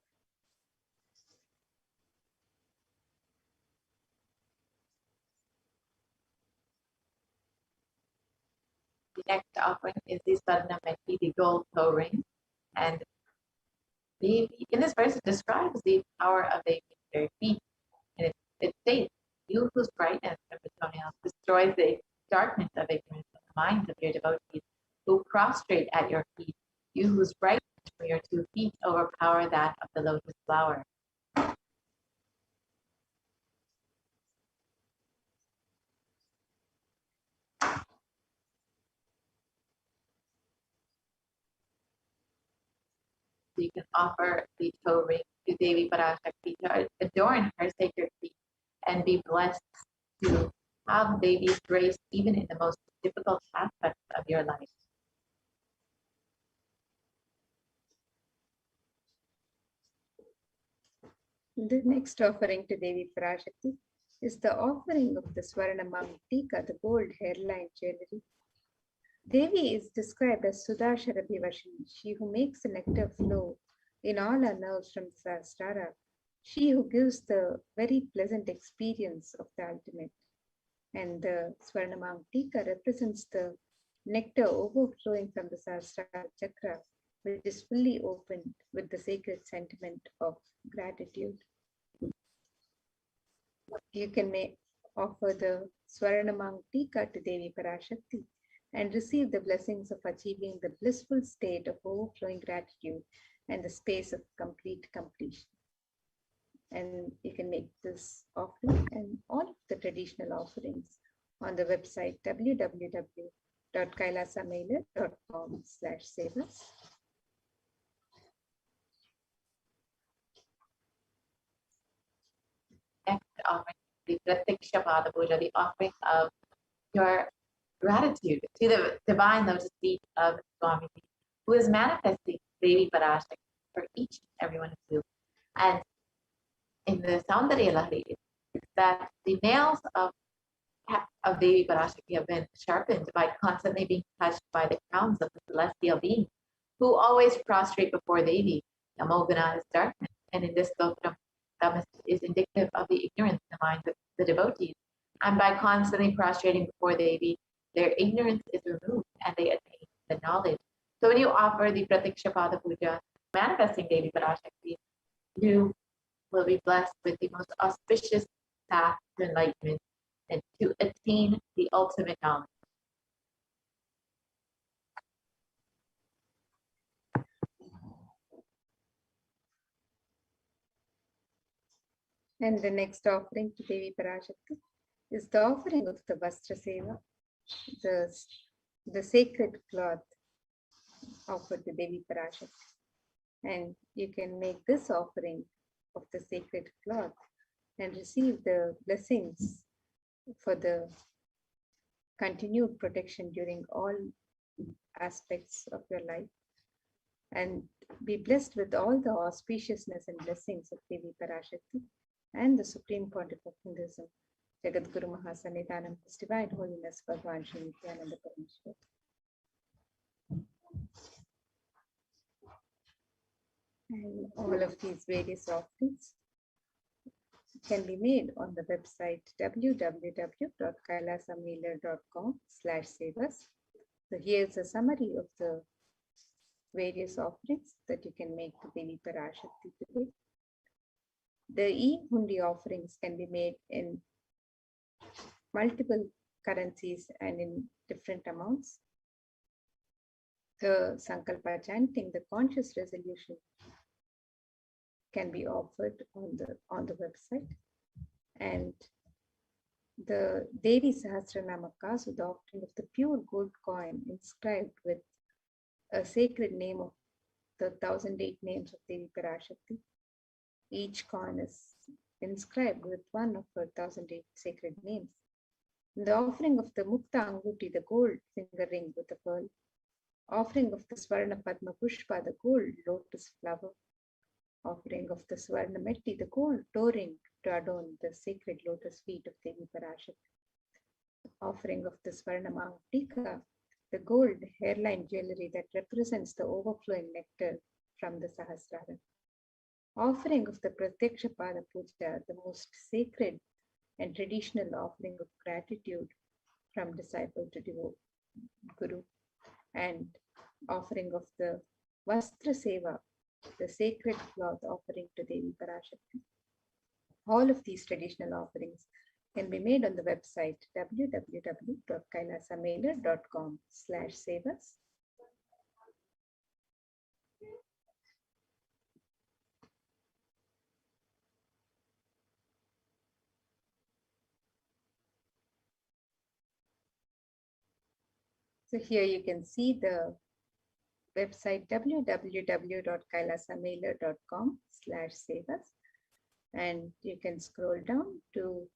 The next offering is the Swarnamati, the gold toe ring. And Devi, in this verse, it describes the power of Devi's very feet. And it states, you whose brightness of the toenails destroys the darkness of ignorance in the minds of your devotees who prostrate at your feet, you whose brightness from your 2 feet overpower that of the lotus flower. So you can offer the toe ring to Devi Parashakti to adorn her sacred feet and be blessed to have Devi's grace even in the most difficult aspects of your life. The next offering to Devi Parashakti is the offering of the Swarnamang Tika, the gold hairline jewelry. Devi is described as Sudasharabhivashini, she who makes the nectar flow in all our nerves from the Sahasrara, she who gives the very pleasant experience of the ultimate. And the Swarnamang Tika represents the nectar overflowing from the Sahasrara chakra, which is fully opened with the sacred sentiment of gratitude. You can offer the Swarnamang Tika to Devi Parashakti and receive the blessings of achieving the blissful state of overflowing gratitude and the space of complete completion. And you can make this offering and all of the traditional offerings on the website www.kailasamailer.com/sevas. Next offering, the Pratiksha Pada Puja, the offering of your gratitude to the divine lotus feet of Swami, who is manifesting Devi Parashakti for each and every one of you. And in the Saundarya Lahari, it's that the nails of Devi Parashakti have been sharpened by constantly being touched by the crowns of the celestial beings, who always prostrate before Devi. Namogana is darkness, and in this stotram, Tamas is indicative of the ignorance in the minds of the devotees. And by constantly prostrating before Devi, their ignorance is removed and they attain the knowledge. So when you offer the Pratiksha Pada Puja, manifesting Devi Parashakti, you will be blessed with the most auspicious path to enlightenment and to attain the ultimate knowledge. And the next offering to Devi Parashakti is the offering of the Vastra Seva, the sacred cloth offered to Devi Parashakti. And you can make this offering of the sacred cloth and receive the blessings for the continued protection during all aspects of your life, and be blessed with all the auspiciousness and blessings of Devi Parashakti and the Supreme Pontiff of Hinduism, Jagat Guru Mahasannidhanam, His Divine Holiness Bhagavan Shri Nithyananda Paramashivam. And all of these various offerings can be made on the website www.kailasamailer.com/sevas. So here's a summary of the various offerings that you can make to Devi Parashakti today. The e-hundi offerings can be made in multiple currencies and in different amounts. The Sankalpa chanting, the conscious resolution, can be offered on the website. And the Devi Sahasranama Kasu, the offering of the pure gold coin inscribed with a sacred name of the 1008 names of Devi Parashakti. Each coin is inscribed with one of her 1008 sacred names. The offering of the Mukta Anguti, the gold finger ring with a pearl. Offering of the Swarna Padma Pushpa, the gold lotus flower. Offering of the Swarna Metti, the gold toe ring to adorn the sacred lotus feet of Devi Parashakti. Offering of the Swarna Tika, the gold hairline jewelry that represents the overflowing nectar from the Sahasrara. Offering of the Pratyaksha Pada Puja, the most sacred and traditional offering of gratitude from disciple to Guru. And offering of the Vastra Seva, the sacred cloth offering to Devi Parashakti. All of these traditional offerings can be made on the website www.kailasamailer.com/sevas. So here you can see the website www.kailasamailer.com/sevas, and you can scroll down to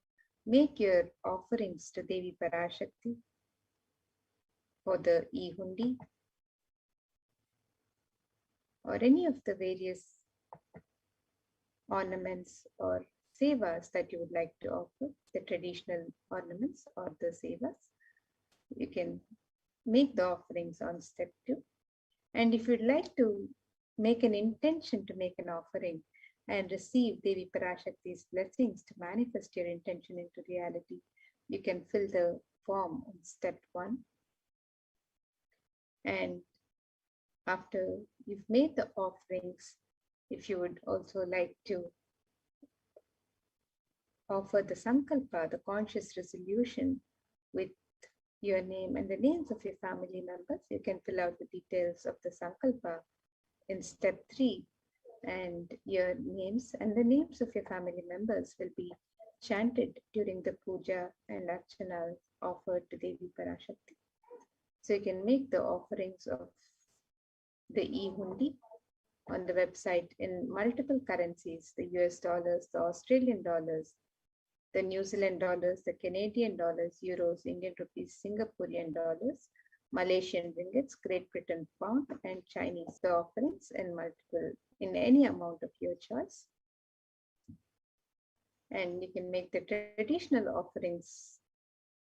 make your offerings to Devi Parashakti for the e-hundi or any of the various ornaments or sevas that you would like to offer, the traditional ornaments or the sevas. You can make the offerings on step 2. And if you'd like to make an intention to make an offering and receive Devi Parashakti's blessings to manifest your intention into reality, you can fill the form on step 1. And after you've made the offerings, if you would also like to offer the sankalpa, the conscious resolution, with your name and the names of your family members, you can fill out the details of the sankalpa in step 3, and your names and the names of your family members will be chanted during the puja and archana offered to Devi Parashakti. So you can make the offerings of the e-hundi on the website in multiple currencies: the US dollars, the Australian dollars, the New Zealand dollars, the Canadian dollars, euros, Indian rupees, Singaporean dollars, Malaysian ringgits, Great Britain pound, and Chinese. The offerings in any amount of your choice. And you can make the traditional offerings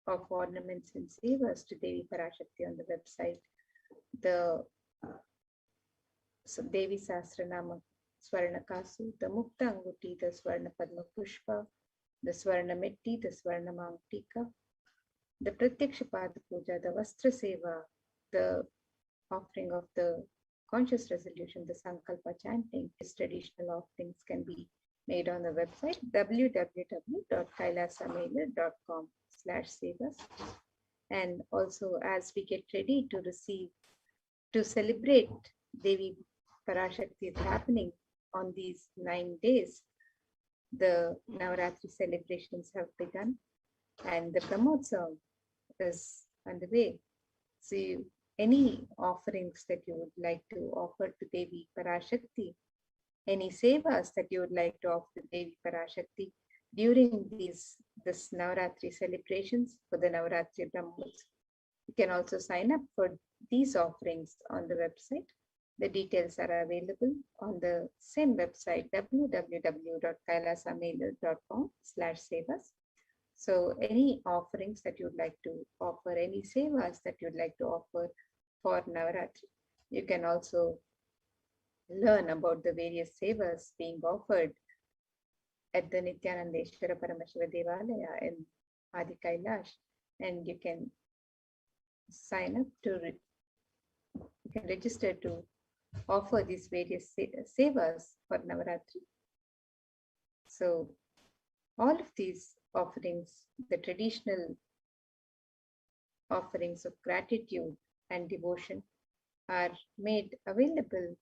of ornaments and sevas to Devi Parashakti on the website. The Devi Sahasranama Swarna Kasu, the Mukta Anguti, the Swarna Padma Pushpa, the Swarna Mitti, the Swarna Mangtika, the Pratyaksha Pada Puja, the Vastra Seva, the offering of the conscious resolution, the Sankalpa chanting. These traditional offerings can be made on the website www.kailasamailer.com/sevas. And also, as we get ready to celebrate Devi Parashakti is happening on these 9 days, the Navaratri celebrations have begun and the Brahmotsav is underway. So any offerings that you would like to offer to Devi Parashakti, any sevas that you would like to offer to Devi Parashakti during this Navaratri celebrations for the Navaratri Brahmotsav, you can also sign up for these offerings on the website. The details are available on the same website www.kailasamailer.com/sevas. So any offerings that you'd like to offer, any sevas that you'd like to offer for Navaratri, you can also learn about the various sevas being offered at the Nithyananda Paramashivam Devalaya in Adi Kailash, and you can sign up you can register to offer these various sevas for Navaratri. So all of these offerings, the traditional offerings of gratitude and devotion, are made available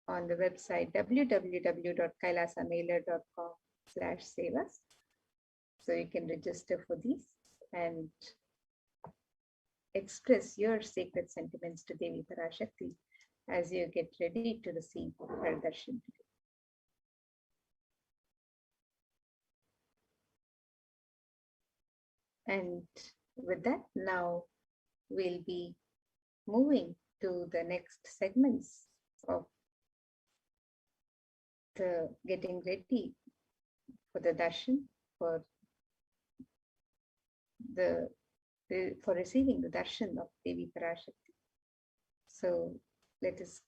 on the website www.kailasamailer.com/sevas. So you can register for these and express your sacred sentiments to Devi Parashakti as you get ready to receive her darshan today. And with that, now we'll be moving to the next segments of the getting ready for the darshan, for receiving the darshan of Devi Parashakti. So let us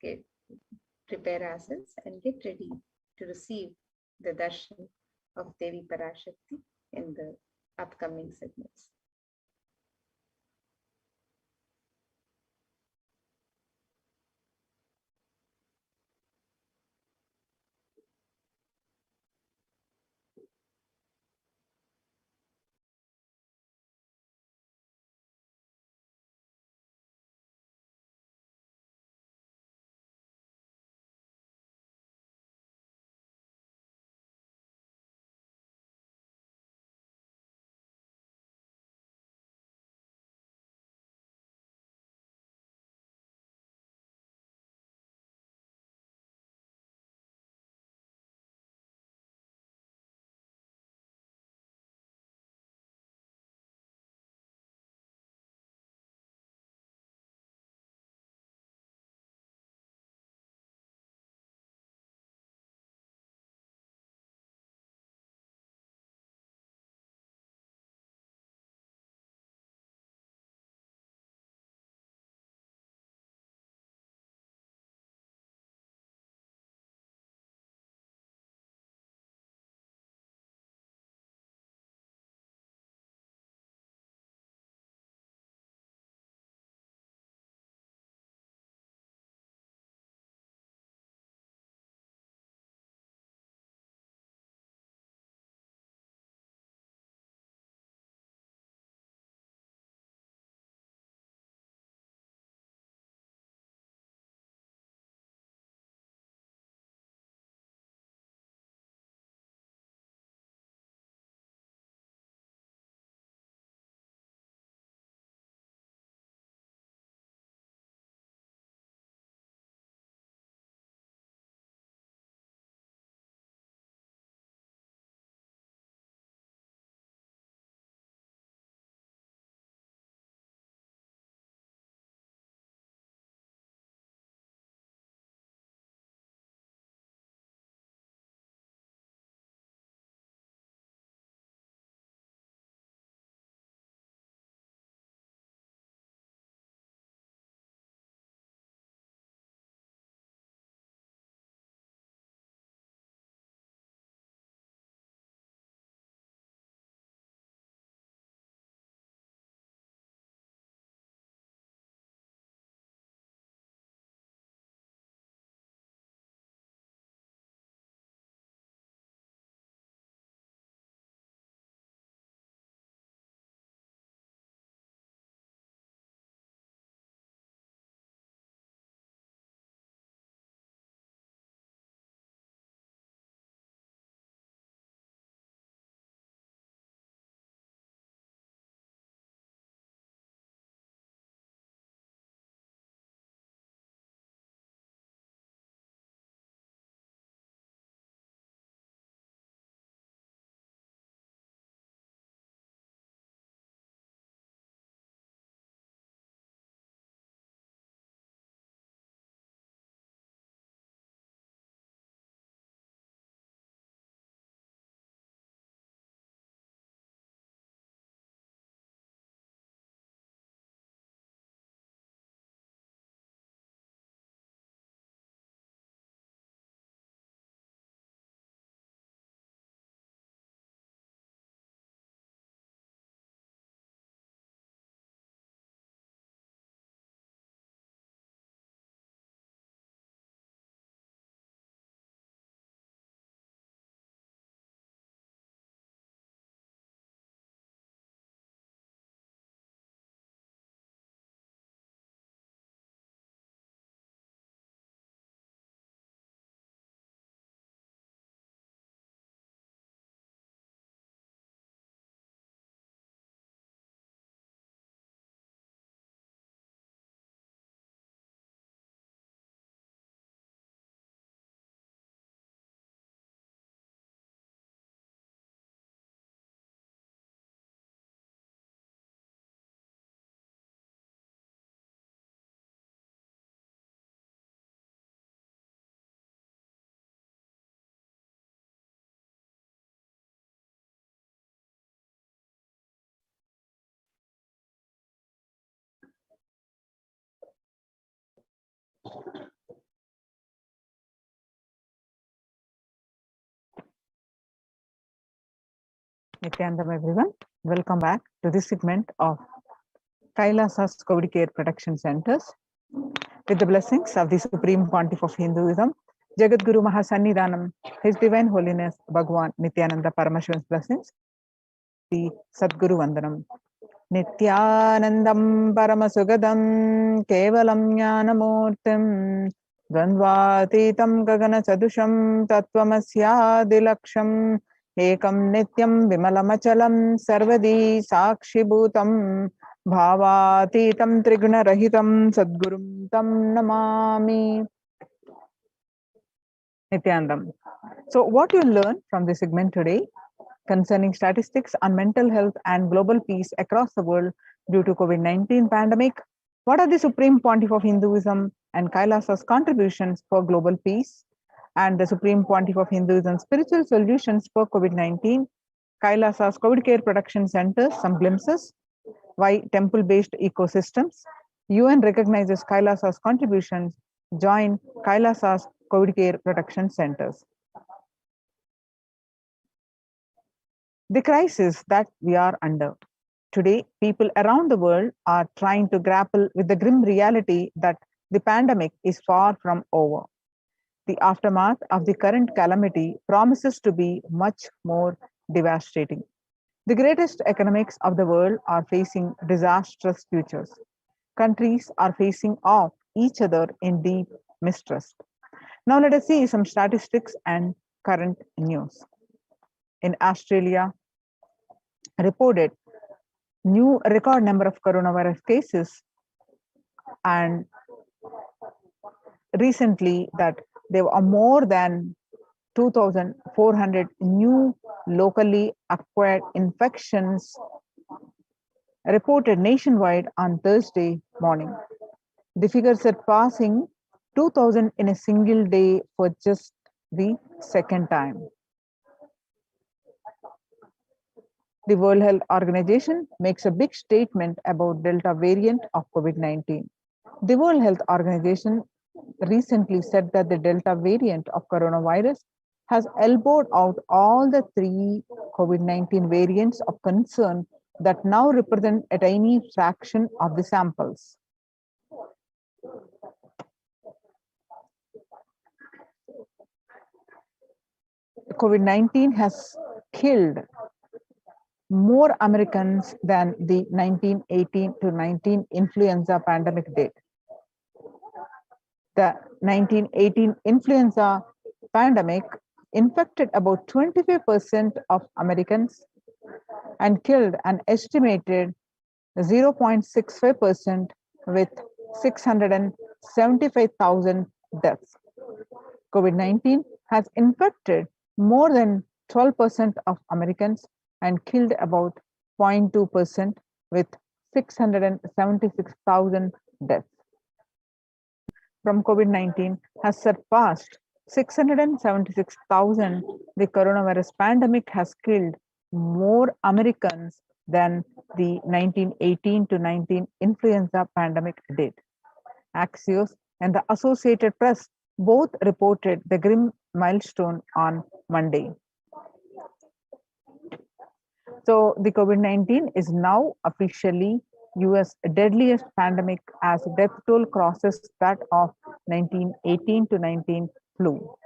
prepare ourselves and get ready to receive the darshan of Devi Parashakti in the upcoming segments. Nithyanandam everyone. Welcome back to this segment of Kailasa's COVID Care Protection Centers. With the blessings of the Supreme Pontiff of Hinduism, Jagat Guru Mahasannidhanam, His Divine Holiness Bhagwan Nithyananda Paramashivan's blessings, the Sadguru Vandanam. Nithyanandam Paramasugadam Kevalam Jnanamurtim Dvandvatitam Gagana Sadusham Tattvamasya Ekam Nityam Vimalamachalam Sarvadi Sakshibhutam Bhavatitam Triguna Rahitam Sadgurum Tam Namami. Nithyanandam. So what you learn from this segment today concerning statistics on mental health and global peace across the world due to COVID-19 pandemic? What are the Supreme Pontiff of Hinduism and Kailasa's contributions for global peace? And the Supreme Pontiff of Hinduism spiritual solutions for COVID-19, Kailasa's COVID Care Production Centers, some glimpses, why temple-based ecosystems, UN recognizes Kailasa's contributions, join Kailasa's COVID Care Production Centers. The crisis that we are under. Today, people around the world are trying to grapple with the grim reality that the pandemic is far from over. The aftermath of the current calamity promises to be much more devastating. The greatest economics of the world are facing disastrous futures. Countries are facing off each other in deep mistrust. Now let us see some statistics and current news. In Australia, reported new record number of coronavirus cases, and recently that there are more than 2,400 new locally acquired infections reported nationwide on Thursday morning. The figure surpassing 2,000 in a single day for just the second time. The World Health Organization makes a big statement about Delta variant of COVID-19. The World Health Organization recently said that the Delta variant of coronavirus has elbowed out all the three COVID-19 variants of concern that now represent a tiny fraction of the samples. COVID-19 has killed more Americans than the 1918 to 19 influenza pandemic did. The 1918 influenza pandemic infected about 25% of Americans and killed an estimated 0.65% with 675,000 deaths. COVID-19 has infected more than 12% of Americans and killed about 0.2% with 676,000 deaths. From COVID-19 has surpassed 676,000, the coronavirus pandemic has killed more Americans than the 1918 to 19 influenza pandemic did. Axios and the Associated Press both reported the grim milestone on Monday. So the COVID-19 is now officially US deadliest pandemic as death toll crosses that of 1918 to 19 flu.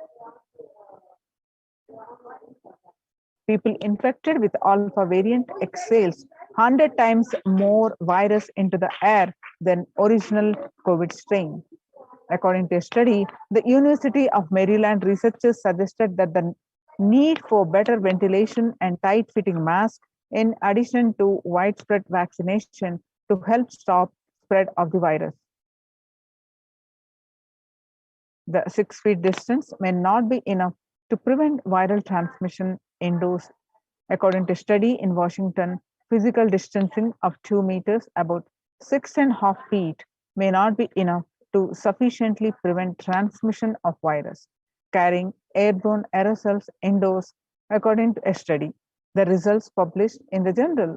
People infected with alpha variant exhales 100 times more virus into the air than original COVID strain. According to a study, the University of Maryland researchers suggested that the need for better ventilation and tight-fitting masks, in addition to widespread vaccination, to help stop spread of the virus. The 6 feet distance may not be enough to prevent viral transmission indoors. According to a study in Washington, physical distancing of 2 meters, about 6.5 feet, may not be enough to sufficiently prevent transmission of virus carrying airborne aerosols indoors, according to a study. The results published in the journal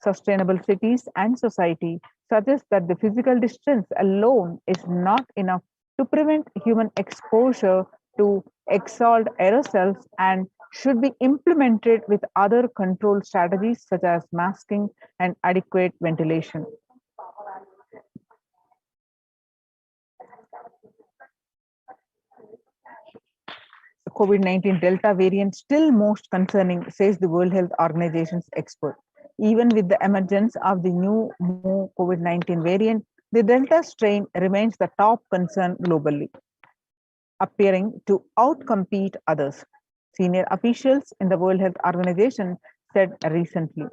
Sustainable Cities and Society suggest that the physical distance alone is not enough to prevent human exposure to exhaled aerosols and should be implemented with other control strategies such as masking and adequate ventilation. The COVID-19 Delta variant still most concerning, says the World Health Organization's expert. Even with the emergence of the new COVID-19 variant, the Delta strain remains the top concern globally, appearing to outcompete others. Senior officials in the World Health Organization said recently.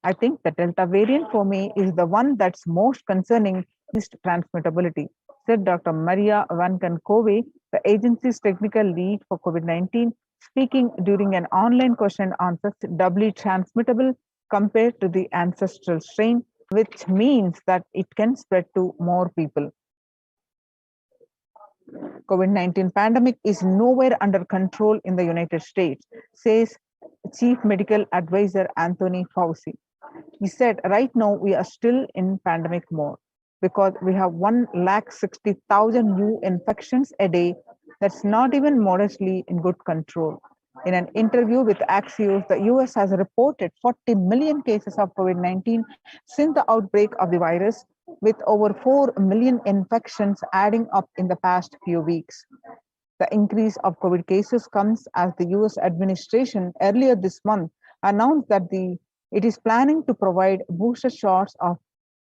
I think the Delta variant for me is the one that's most concerning, least transmittability, said Dr. Maria Vancankove, the agency's technical lead for COVID-19, speaking during an online question answer, doubly transmittable compared to the ancestral strain, which means that it can spread to more people. COVID-19 pandemic is nowhere under control in the United States, says Chief Medical Advisor Anthony Fauci. He said, right now we are still in pandemic mode because we have 160,000 new infections a day. That's not even modestly in good control. In an interview with Axios, the US has reported 40 million cases of COVID-19 since the outbreak of the virus, with over 4 million infections adding up in the past few weeks. The increase of COVID cases comes as the US administration earlier this month announced that it is planning to provide booster shots of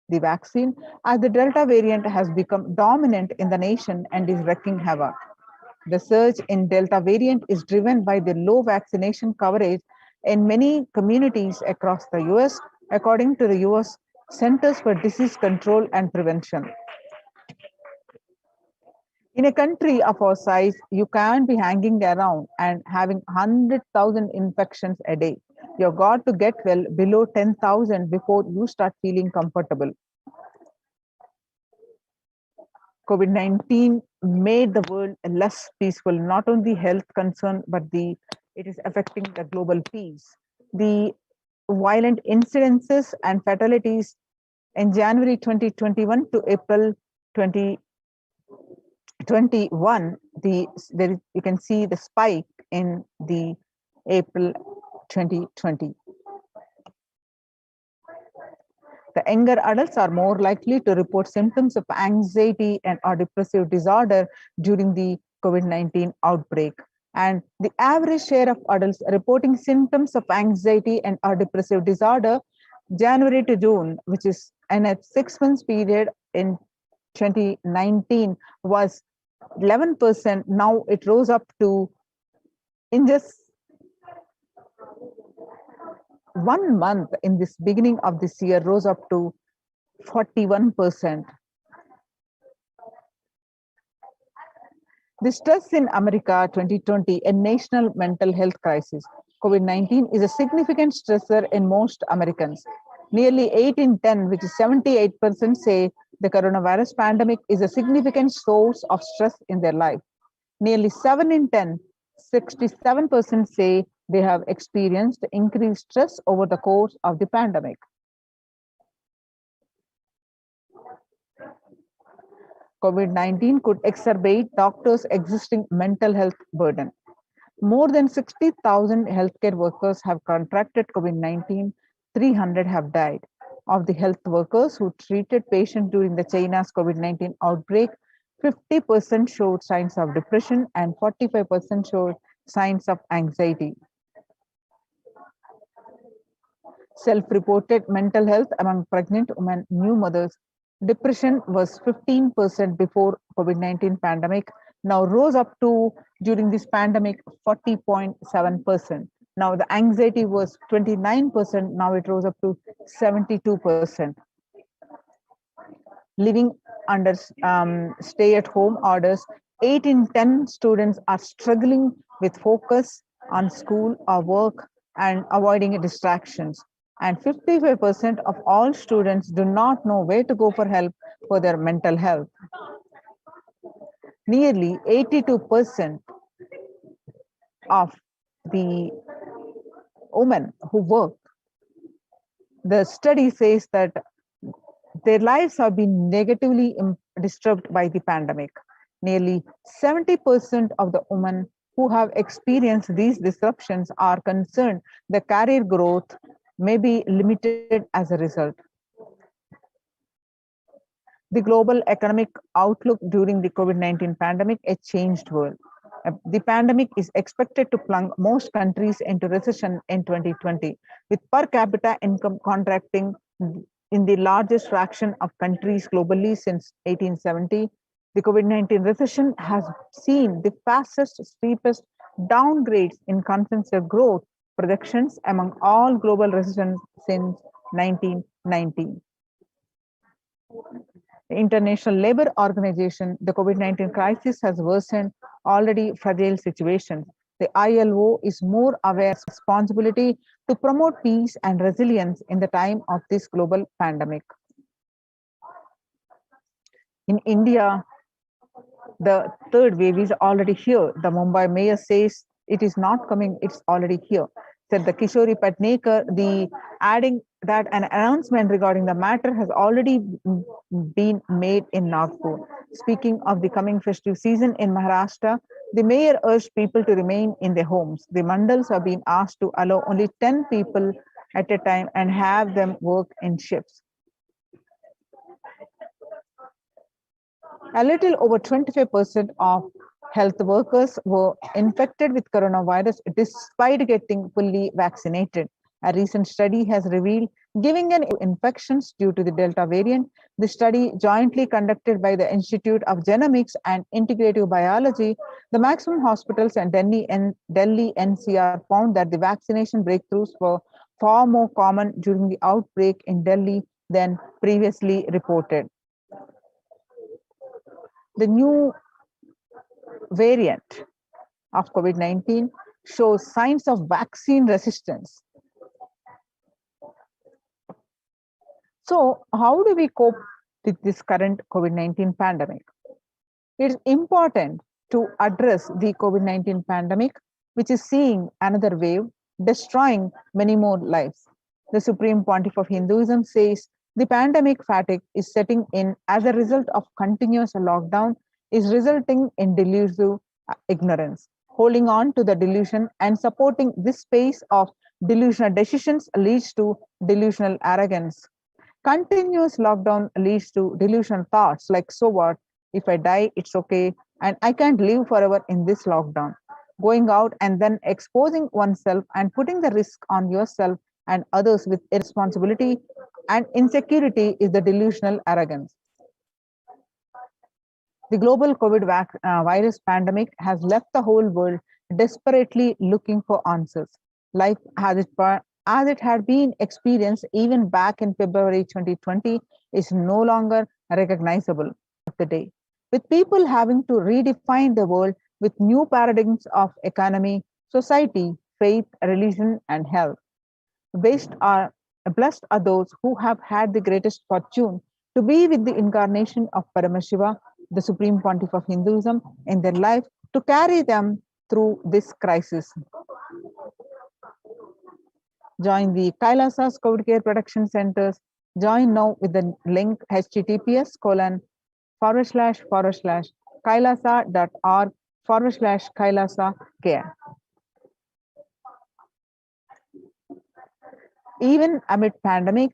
the vaccine as the Delta variant has become dominant in the nation and is wreaking havoc. The surge in Delta variant is driven by the low vaccination coverage in many communities across the US, according to the US Centers for Disease Control and Prevention. In a country of our size, you can't be hanging around and having 100,000 infections a day. You've got to get well below 10,000 before you start feeling comfortable. COVID-19 made the world less peaceful, not only health concern, but it is affecting the global peace. The violent incidences and fatalities in January 2021 to April 2021, you can see the spike in the April 2020. The younger adults are more likely to report symptoms of anxiety and or depressive disorder during the COVID-19 outbreak. And the average share of adults reporting symptoms of anxiety and or depressive disorder January to June, which is in a 6 months period in 2019, was 11%. Now it rose up to, in just 1 month in this beginning of this year, rose up to 41%. The stress in America 2020, a national mental health crisis. COVID-19 is a significant stressor in most Americans. Nearly 8 in 10, which is 78%, say the coronavirus pandemic is a significant source of stress in their life. Nearly 7 in 10, 67% say they have experienced increased stress over the course of the pandemic. COVID-19 could exacerbate doctors' existing mental health burden. More than 60,000 healthcare workers have contracted COVID-19, 300 have died. Of the health workers who treated patients during the China's COVID-19 outbreak, 50% showed signs of depression and 45% showed signs of anxiety. Self-reported mental health among pregnant women, new mothers. Depression was 15% before COVID-19 pandemic, now rose up to, during this pandemic, 40.7%. Now the anxiety was 29%, now it rose up to 72%. Living under stay-at-home orders, 8 in 10 students are struggling with focus on school or work and avoiding distractions. And 55% of all students do not know where to go for help for their mental health. Nearly 82% of the women who work, the study says that their lives have been negatively disturbed by the pandemic. Nearly 70% of the women who have experienced these disruptions are concerned the career growth may be limited as a result. The global economic outlook during the COVID-19 pandemic, a changed world. The pandemic is expected to plunge most countries into recession in 2020, with per capita income contracting in the largest fraction of countries globally since 1870. The COVID-19 recession has seen the fastest, steepest downgrades in consensus growth projections among all global recessions since 1990. The International Labour Organization, the COVID-19 crisis has worsened already fragile situations. The ILO is more aware of responsibility to promote peace and resilience in the time of this global pandemic. In India, the third wave is already here. The Mumbai mayor says it is not coming, it's already here. Said the Kishori Patnekar, adding that an announcement regarding the matter has already been made in Nagpur. Speaking of the coming festive season in Maharashtra, the mayor urged people to remain in their homes. The mandals have been asked to allow only 10 people at a time and have them work in shifts. A little over 25% of health workers were infected with coronavirus despite getting fully vaccinated. A recent study has revealed giving an infections due to the Delta variant. The study, jointly conducted by the Institute of Genomics and Integrative Biology, the maximum hospitals and Delhi NCR found that the vaccination breakthroughs were far more common during the outbreak in Delhi than previously reported. The new variant of COVID-19 shows signs of vaccine resistance. So, how do we cope with this current COVID-19 pandemic? It is important to address the COVID-19 pandemic, which is seeing another wave, destroying many more lives. The Supreme Pontiff of Hinduism says the pandemic fatigue is setting in as a result of continuous lockdown is resulting in delusive ignorance. Holding on to the delusion and supporting this space of delusional decisions leads to delusional arrogance. Continuous lockdown leads to delusional thoughts like, so what, if I die, it's okay, and I can't live forever in this lockdown. Going out and then exposing oneself and putting the risk on yourself and others with irresponsibility and insecurity is the delusional arrogance. The global COVID virus pandemic has left the whole world desperately looking for answers. Life as it had been experienced even back in February 2020 is no longer recognizable of the day. With people having to redefine the world with new paradigms of economy, society, faith, religion, and health. Blessed are those who have had the greatest fortune to be with the incarnation of Paramashiva, the Supreme Pontiff of Hinduism, in their life to carry them through this crisis. Join the Kailasa's COVID Care Production Centers. Join now with the link https://kailasa.org/Kailasa care. Even amid pandemic,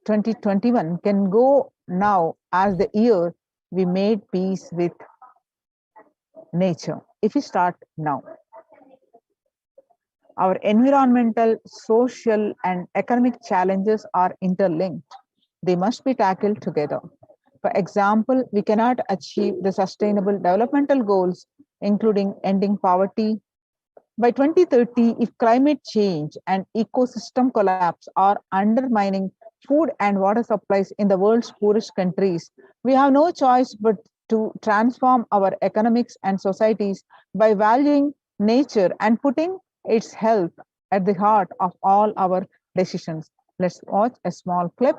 2021 can go now as the year we made peace with nature. If we start now. Our environmental, social, and economic challenges are interlinked. They must be tackled together. For example, we cannot achieve the sustainable developmental goals, including ending poverty. By 2030, if climate change and ecosystem collapse are undermining food and water supplies in the world's poorest countries, we have no choice but to transform our economics and societies by valuing nature and putting its health at the heart of all our decisions. Let's watch a small clip.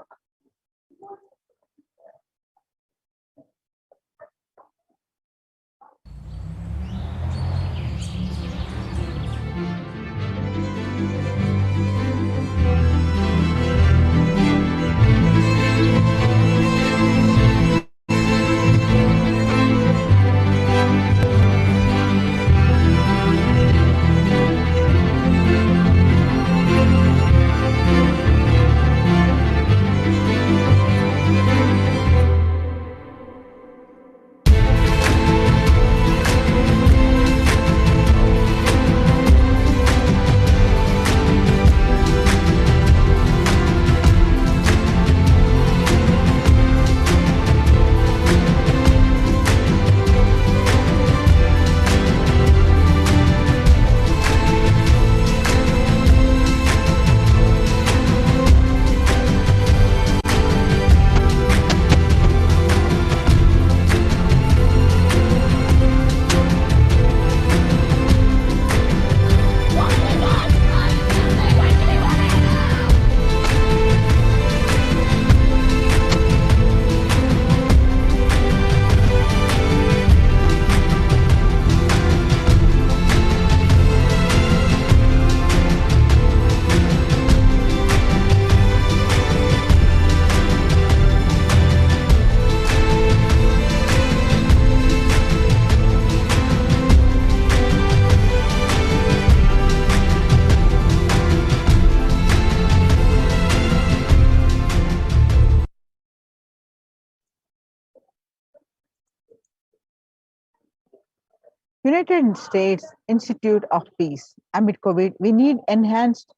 United States Institute of Peace. Amid COVID, we need enhanced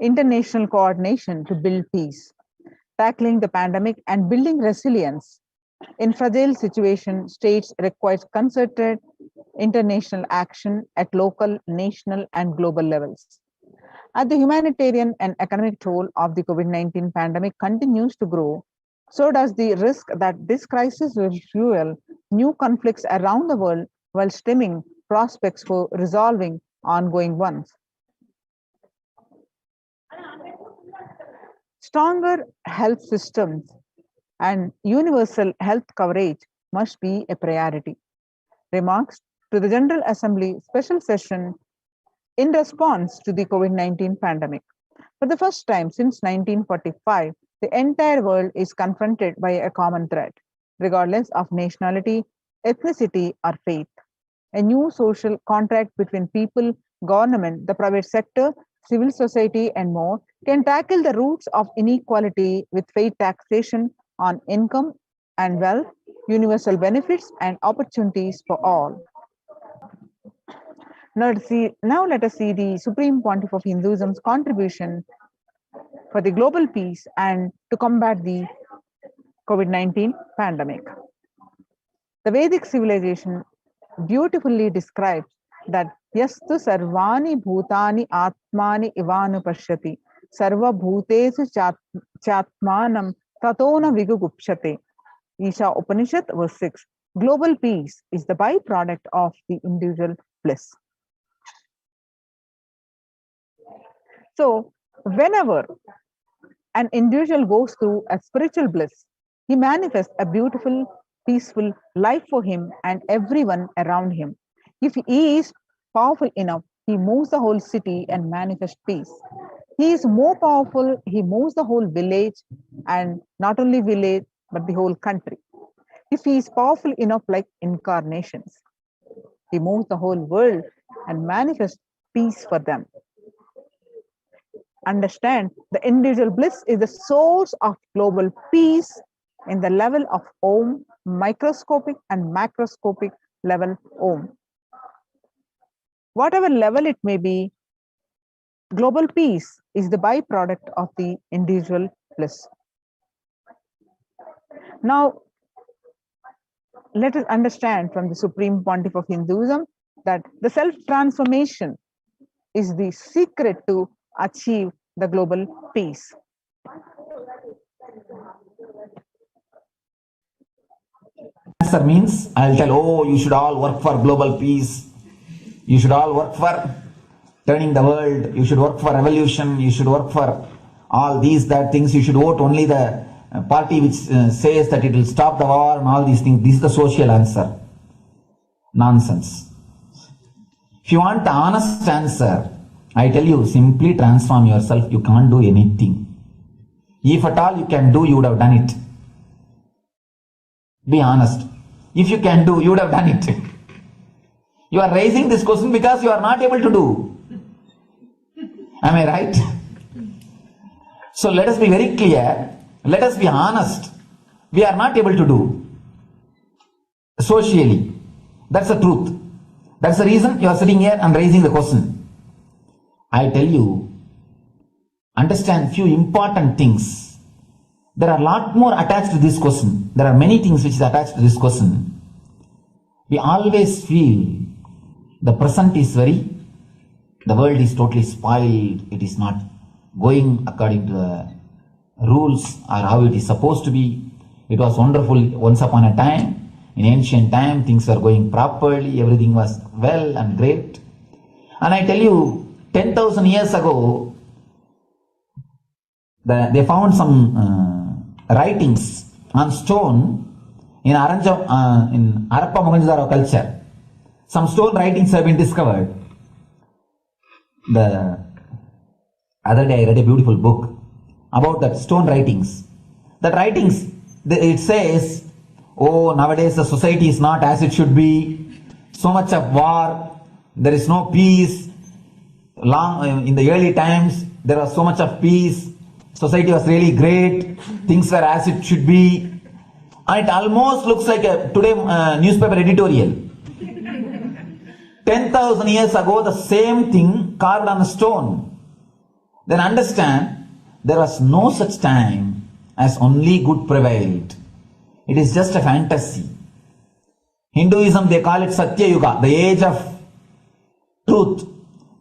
international coordination to build peace, tackling the pandemic and building resilience. In fragile situations, states requires concerted international action at local, national, and global levels. As the humanitarian and economic toll of the COVID-19 pandemic continues to grow, so does the risk that this crisis will fuel new conflicts around the world while stemming prospects for resolving ongoing ones. Stronger health systems and universal health coverage must be a priority. Remarks to the General Assembly special session in response to the COVID-19 pandemic. For the first time since 1945, the entire world is confronted by a common threat, regardless of nationality, ethnicity, or faith. A new social contract between people, government, the private sector, civil society, and more can tackle the roots of inequality with fair taxation on income and wealth, universal benefits, and opportunities for all. Now let us see the Supreme Pontiff of Hinduism's contribution for the global peace and to combat the COVID-19 pandemic. The Vedic civilization beautifully describes that yastu sarvani bhutani atmani ivanu pashyati sarva bhutesu chatmanam tatona vigugupshate. Isha Upanishad verse 6. Global peace is the byproduct of the individual bliss. So, whenever an individual goes through a spiritual bliss, he manifests a beautiful, peaceful life for him and everyone around him. If he is powerful enough, he moves the whole city and manifests peace. He is more powerful, he moves the whole village, and not only village, but the whole country. If he is powerful enough like incarnations, he moves the whole world and manifests peace for them. Understand, the individual bliss is the source of global peace in the level of Om, microscopic and macroscopic level Om. Whatever level it may be, global peace is the byproduct of the individual bliss. Now, let us understand from the Supreme Pontiff of Hinduism that the self-transformation is the secret to achieve the global peace. Answer means I'll tell, oh, you should all work for global peace. You should all work for turning the world. You should work for revolution. You should work for all these, that things. You should vote only the party which says that it will stop the war and all these things. This is the social answer. Nonsense. If you want the honest answer, I tell you, simply transform yourself. You can't do anything. If at all you can do, you would have done it. Be honest. If you can do, you would have done it. You are raising this question because you are not able to do. Am I right? So let us be very clear. Let us be honest. We are not able to do. Socially. That's the truth. That's the reason you are sitting here and raising the question. I tell you, understand few important things. There are a lot more attached to this question. There are many things which is attached to this question. We always feel the present is the world is totally spoiled. It is not going according to the rules or how it is supposed to be. It was wonderful once upon a time. In ancient time, things were going properly. Everything was well and great. And I tell you, 10,000 years ago, they found some writings on stone in Harappa Mohenjo-daro culture. Some stone writings have been discovered. The other day I read a beautiful book about that stone writings. That writings, it says, oh, nowadays the society is not as it should be. So much of war, there is no peace. In the early times, there was so much of peace. Society was really great. Things were as it should be. And it almost looks like a today newspaper editorial. 10,000 years ago, the same thing carved on a stone. Then understand, there was no such time as only good prevailed. It is just a fantasy. Hinduism, they call it Satya Yuga, the age of truth.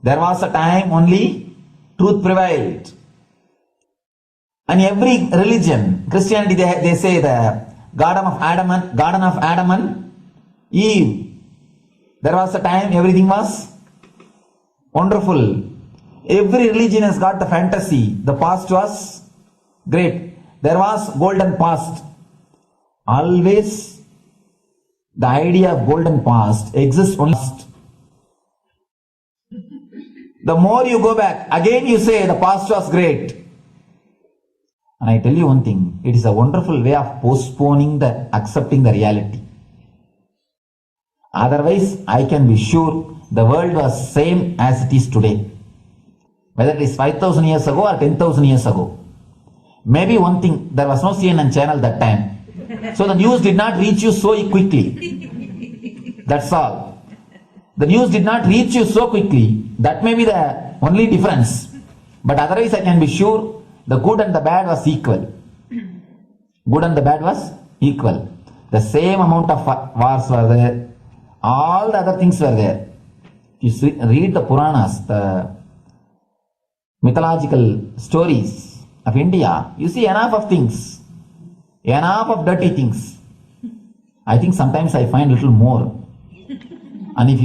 There was a time only truth prevailed. And every religion, Christianity, they say the Garden of Adam and Eve. There was a time everything was wonderful. Every religion has got the fantasy. The past was great. There was golden past. Always the idea of golden past exists only. The more you go back, again you say the past was great. And I tell you one thing, it is a wonderful way of postponing accepting the reality. Otherwise, I can be sure the world was same as it is today. Whether it is 5,000 years ago or 10,000 years ago. Maybe one thing, there was no CNN channel that time. So the news did not reach you so quickly. That's all. The news did not reach you so quickly. That may be the only difference. But otherwise, I can be sure the good and the bad was equal. Good and the bad was equal. The same amount of wars were there. All the other things were there. You read the Puranas, the mythological stories of India, you see enough of things. Enough of dirty things. I think sometimes I find a little more. And if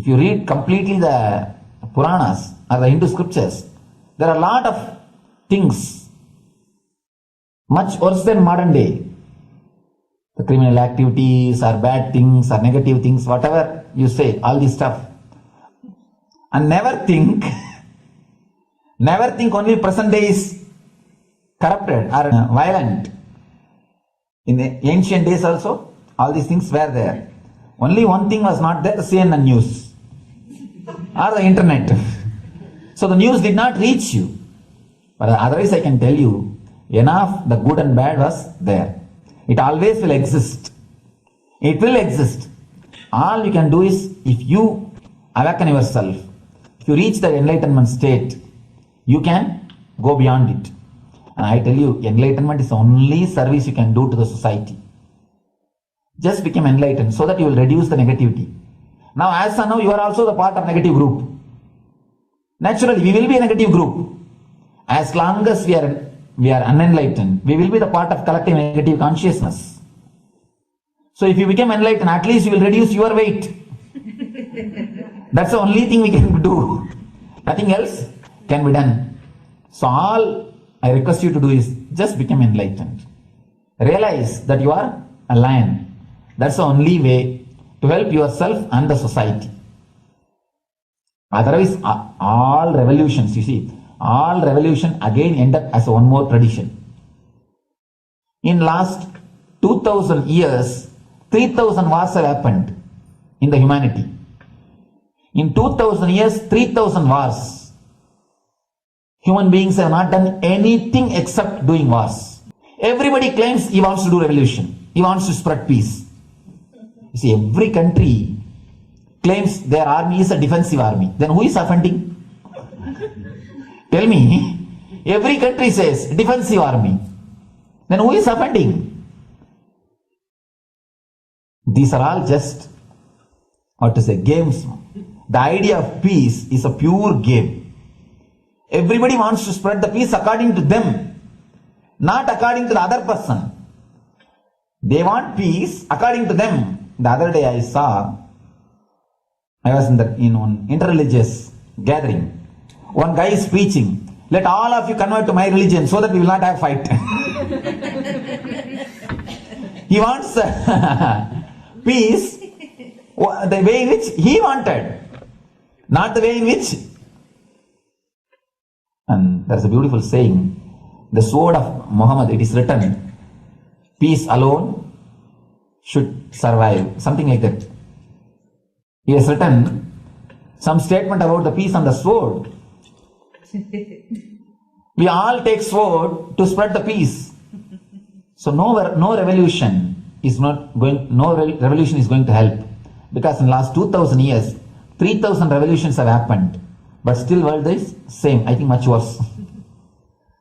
you read completely the Puranas or the Hindu scriptures, there are a lot of things much worse than modern day. The criminal activities or bad things or negative things, whatever you say, all this stuff. And never think only present day is corrupted or violent. In the ancient days also, all these things were there. Only one thing was not there, the CNN news or the internet. So the news did not reach you. But otherwise I can tell you, enough the good and bad was there. It always will exist. It will exist. All you can do is, if you awaken yourself, if you reach the enlightenment state, you can go beyond it. And I tell you, enlightenment is the only service you can do to the society. Just become enlightened so that you will reduce the negativity. Now, as of now, you are also the part of negative group. Naturally, we will be a negative group. As long as we are unenlightened, we will be the part of collective negative consciousness. So if you become enlightened, at least you will reduce your weight. That's the only thing we can do. Nothing else can be done. So all I request you to do is just become enlightened. Realize that you are a lion. That's the only way to help yourself and the society. Otherwise, all revolutions, you see, all revolution again end up as one more tradition. In last 2000 years, 3000 wars have happened in the humanity. In 2000 years, 3000 wars. Human beings have not done anything except doing wars. Everybody claims he wants to do revolution. He wants to spread peace. You see, every country claims their army is a defensive army. Then who is offending? Tell me, every country says defensive army. Then who is offending? These are all just, games. The idea of peace is a pure game. Everybody wants to spread the peace according to them, not according to the other person. They want peace according to them. The other day I was in one interreligious gathering. One guy is preaching, let all of you convert to my religion so that we will not have fight. He wants peace the way in which he wanted, not the way in which. And there's a beautiful saying, the sword of Muhammad, it is written, peace alone should survive, something like that. He has written some statement about the peace on the sword. We all take sword to spread the peace. So no revolution is going to help Because in the last 2000 years, 3000 revolutions have happened, but still world is same, I think much worse.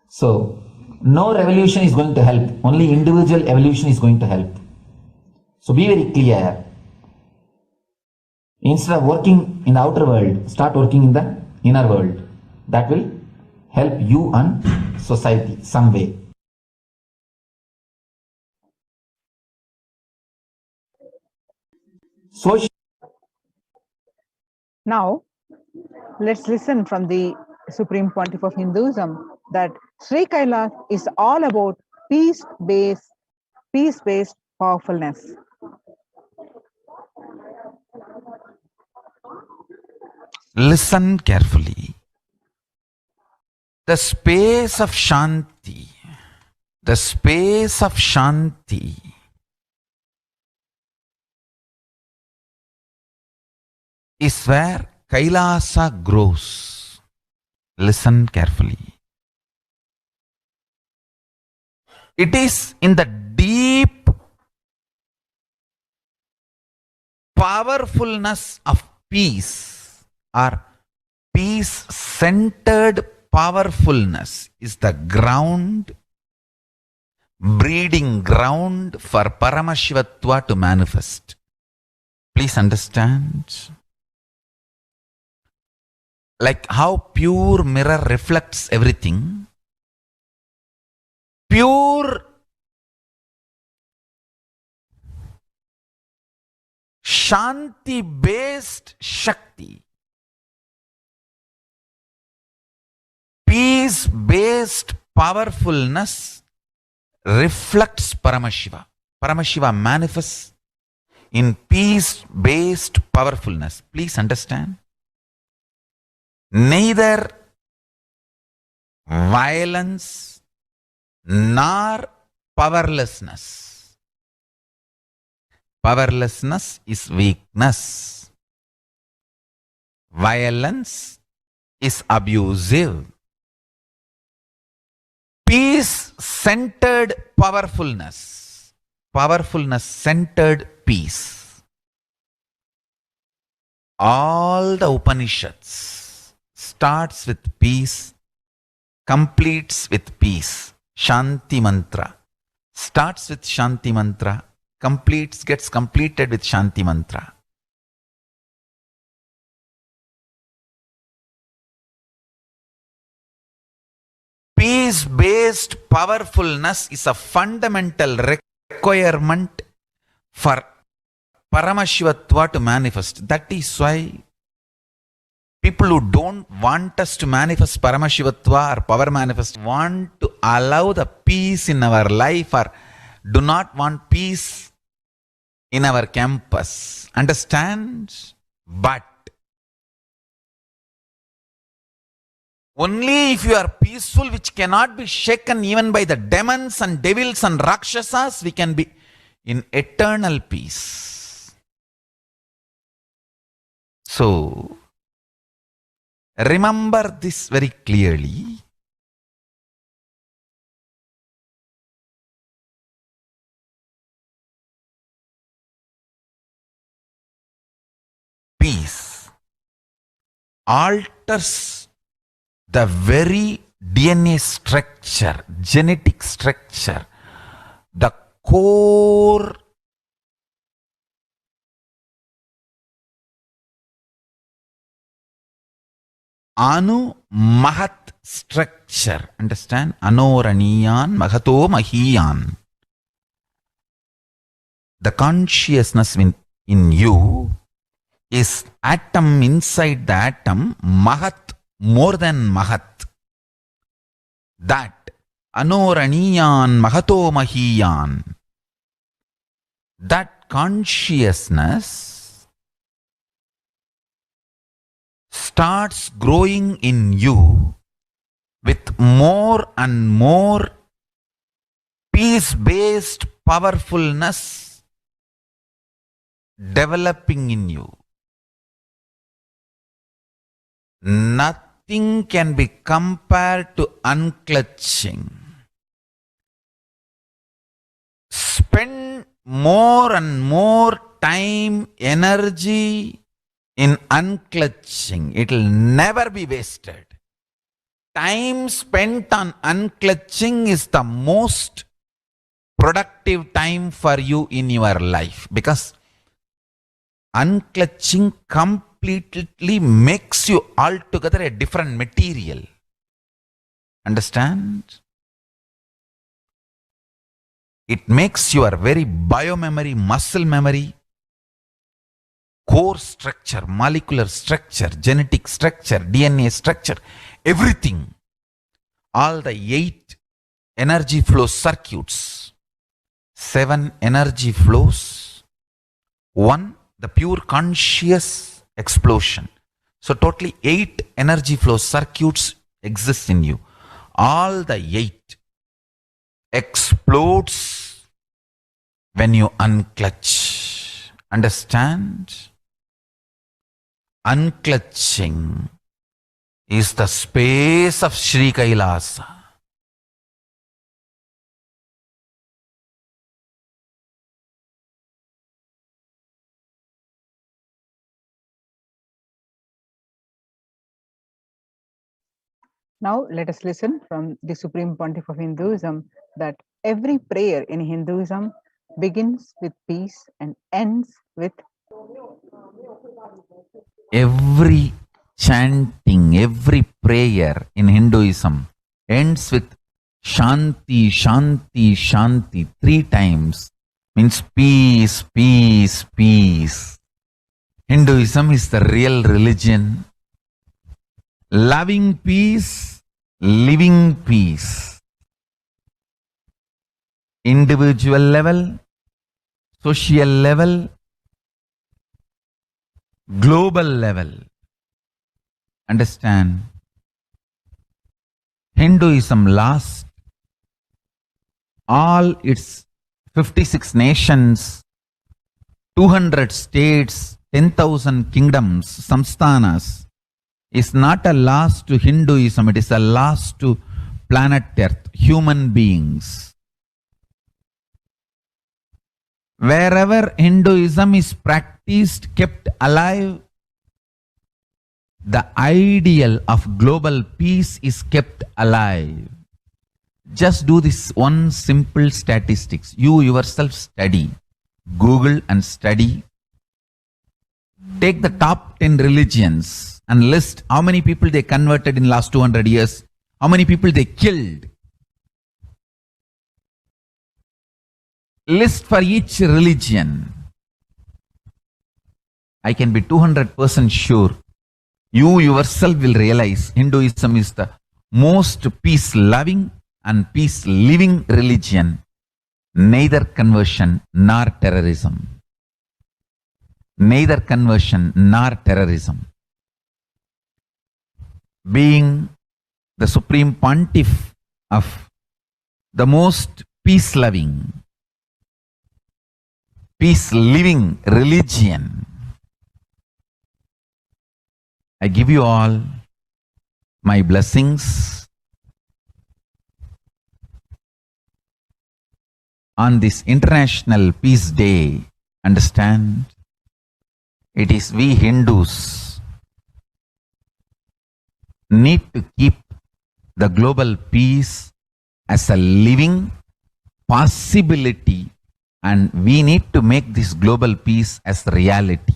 So, no revolution is going to help, only individual evolution is going to help. So be very clear. Instead of working in the outer world, start working in the inner world. That will help you and society some way. Social. Now, let's listen from the Supreme Pontiff of Hinduism that Sri Kailash is all about peace-based powerfulness. Listen carefully. The space of Shanti, is where Kailasa grows. Listen carefully. It is in the deep powerfulness of peace, or peace-centered powerfulness is the ground, breeding ground for Paramashivatva to manifest. Please understand. Like how pure mirror reflects everything, pure Shanti-based Shakti, peace-based powerfulness reflects Paramashiva. Paramashiva manifests in peace-based powerfulness. Please understand. Neither violence nor powerlessness. Powerlessness is weakness. Violence is abusive. Peace-centered powerfulness. Powerfulness-centered peace. All the Upanishads starts with peace, completes with peace. Shanti mantra. Starts with Shanti mantra, gets completed with Shanti mantra. Peace-based powerfulness is a fundamental requirement for Paramashivatva to manifest. That is why people who don't want us to manifest Paramashivatva or power manifest want to allow the peace in our life, or do not want peace in our campus. Understand? But only if you are peaceful, which cannot be shaken even by the demons and devils and rakshasas, we can be in eternal peace. So, remember this very clearly. Peace alters the very DNA structure, genetic structure, the core Anu Mahat structure. Understand? Anoraniyan Mahato Mahiyan. The consciousness in you is atom inside the atom, Mahat, more than Mahat. That Anoraniyan Mahato Mahiyan. That consciousness starts growing in you with more and more peace-based powerfulness developing in you. Nothing can be compared to unclutching. Spend more and more time, energy in unclutching. It will never be wasted. Time spent on unclutching is the most productive time for you in your life, because unclutching completely makes you altogether a different material. Understand? It makes your very biomemory, muscle memory, core structure, molecular structure, genetic structure, DNA structure, everything, all the 8 energy flow circuits, 7 energy flows, 1 the pure conscious explosion. So totally 8 energy flow circuits exist in you. All the 8 explodes when you unclutch. Understand? Unclutching is the space of Sri Kailasa. Now let us listen from the Supreme Pontiff of Hinduism that every prayer in Hinduism begins with peace and ends with Every chanting, every prayer in Hinduism ends with Shanti, Shanti, Shanti 3 times. Means peace, peace, peace. Hinduism is the real religion. Loving peace, living peace. Individual level, social level, global level. Understand? Hinduism lasts all its 56 nations, 200 states, 10,000 kingdoms, samsthanas, is not a loss to Hinduism, it is a loss to planet Earth, human beings. Wherever Hinduism is practiced, kept alive, the ideal of global peace is kept alive. Just do this one simple statistics. You yourself study. Google and study. Take the top 10 religions and list how many people they converted in last 200 years, how many people they killed. List for each religion. I can be 200% sure. You yourself will realize Hinduism is the most peace-loving and peace-living religion, neither conversion nor terrorism. Neither conversion nor terrorism. Being the Supreme Pontiff of the most peace-loving, peace-living religion, I give you all my blessings on this International Peace Day. Understand? It is we Hindus need to keep the global peace as a living possibility, and we need to make this global peace as reality.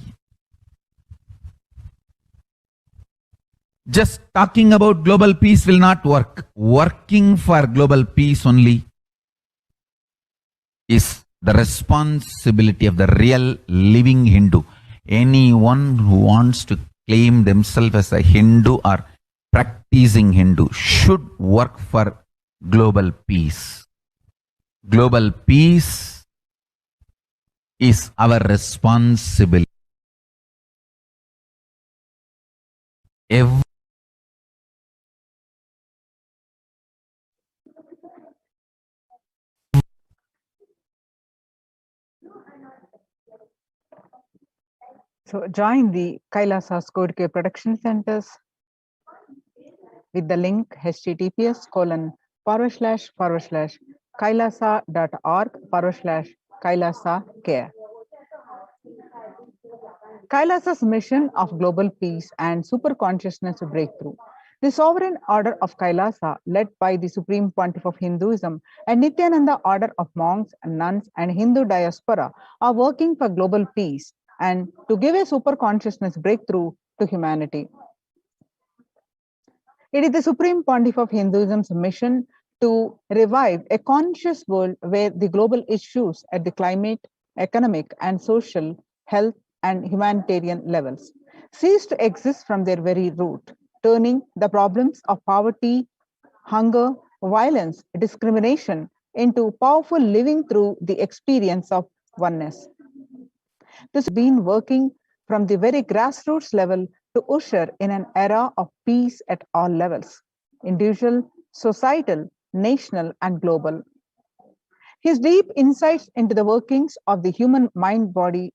Just talking about global peace will not work. Working for global peace only is the responsibility of the real living Hindu. Anyone who wants to claim themselves as a Hindu or practicing Hindu should work for global peace. Global peace is our responsibility. So join the Kailasa Code Care Protection Centers with the link https://kailasa.org/Kailasa care. Kailasa's mission of global peace and super-consciousness breakthrough. The sovereign order of Kailasa, led by the Supreme Pontiff of Hinduism and Nithyananda order of monks and nuns and Hindu diaspora, are working for global peace and to give a super-consciousness breakthrough to humanity. It is the Supreme Pontiff of Hinduism's mission to revive a conscious world where the global issues at the climate, economic, and social, health, and humanitarian levels cease to exist from their very root, turning the problems of poverty, hunger, violence, discrimination into powerful living through the experience of oneness. This has been working from the very grassroots level to usher in an era of peace at all levels, individual, societal, national, and global. His deep insights into the workings of the human mind, body,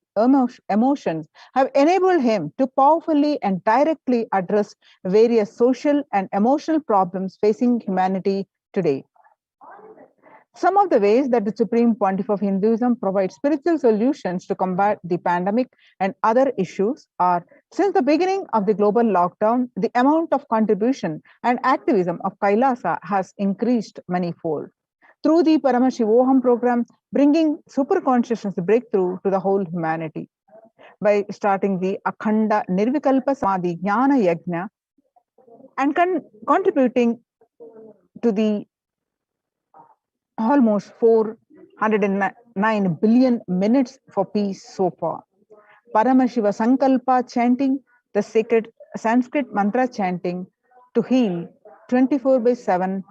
emotions have enabled him to powerfully and directly address various social and emotional problems facing humanity today. Some of the ways that the Supreme Pontiff of Hinduism provides spiritual solutions to combat the pandemic and other issues are: since the beginning of the global lockdown, the amount of contribution and activism of Kailasa has increased manifold. Through the Paramashivoham program, bringing super consciousness breakthrough to the whole humanity. By starting the Akhanda Nirvikalpa Samadhi Jnana Yajna and contributing to the almost 409 billion minutes for peace so far. Paramashiva Sankalpa chanting, the sacred Sanskrit mantra chanting to heal 24/7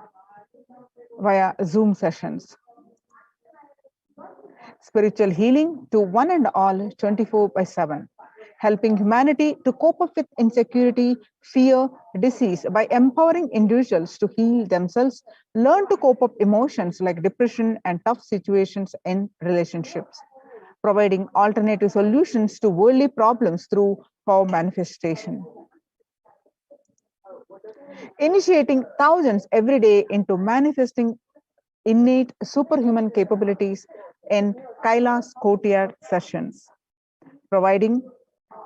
via Zoom sessions. Spiritual healing to one and all 24/7. Helping humanity to cope up with insecurity, fear, disease by empowering individuals to heal themselves, learn to cope up emotions like depression and tough situations in relationships. Providing alternative solutions to worldly problems through power manifestation. Initiating thousands every day into manifesting innate superhuman capabilities in Kailas Courtyard sessions. Providing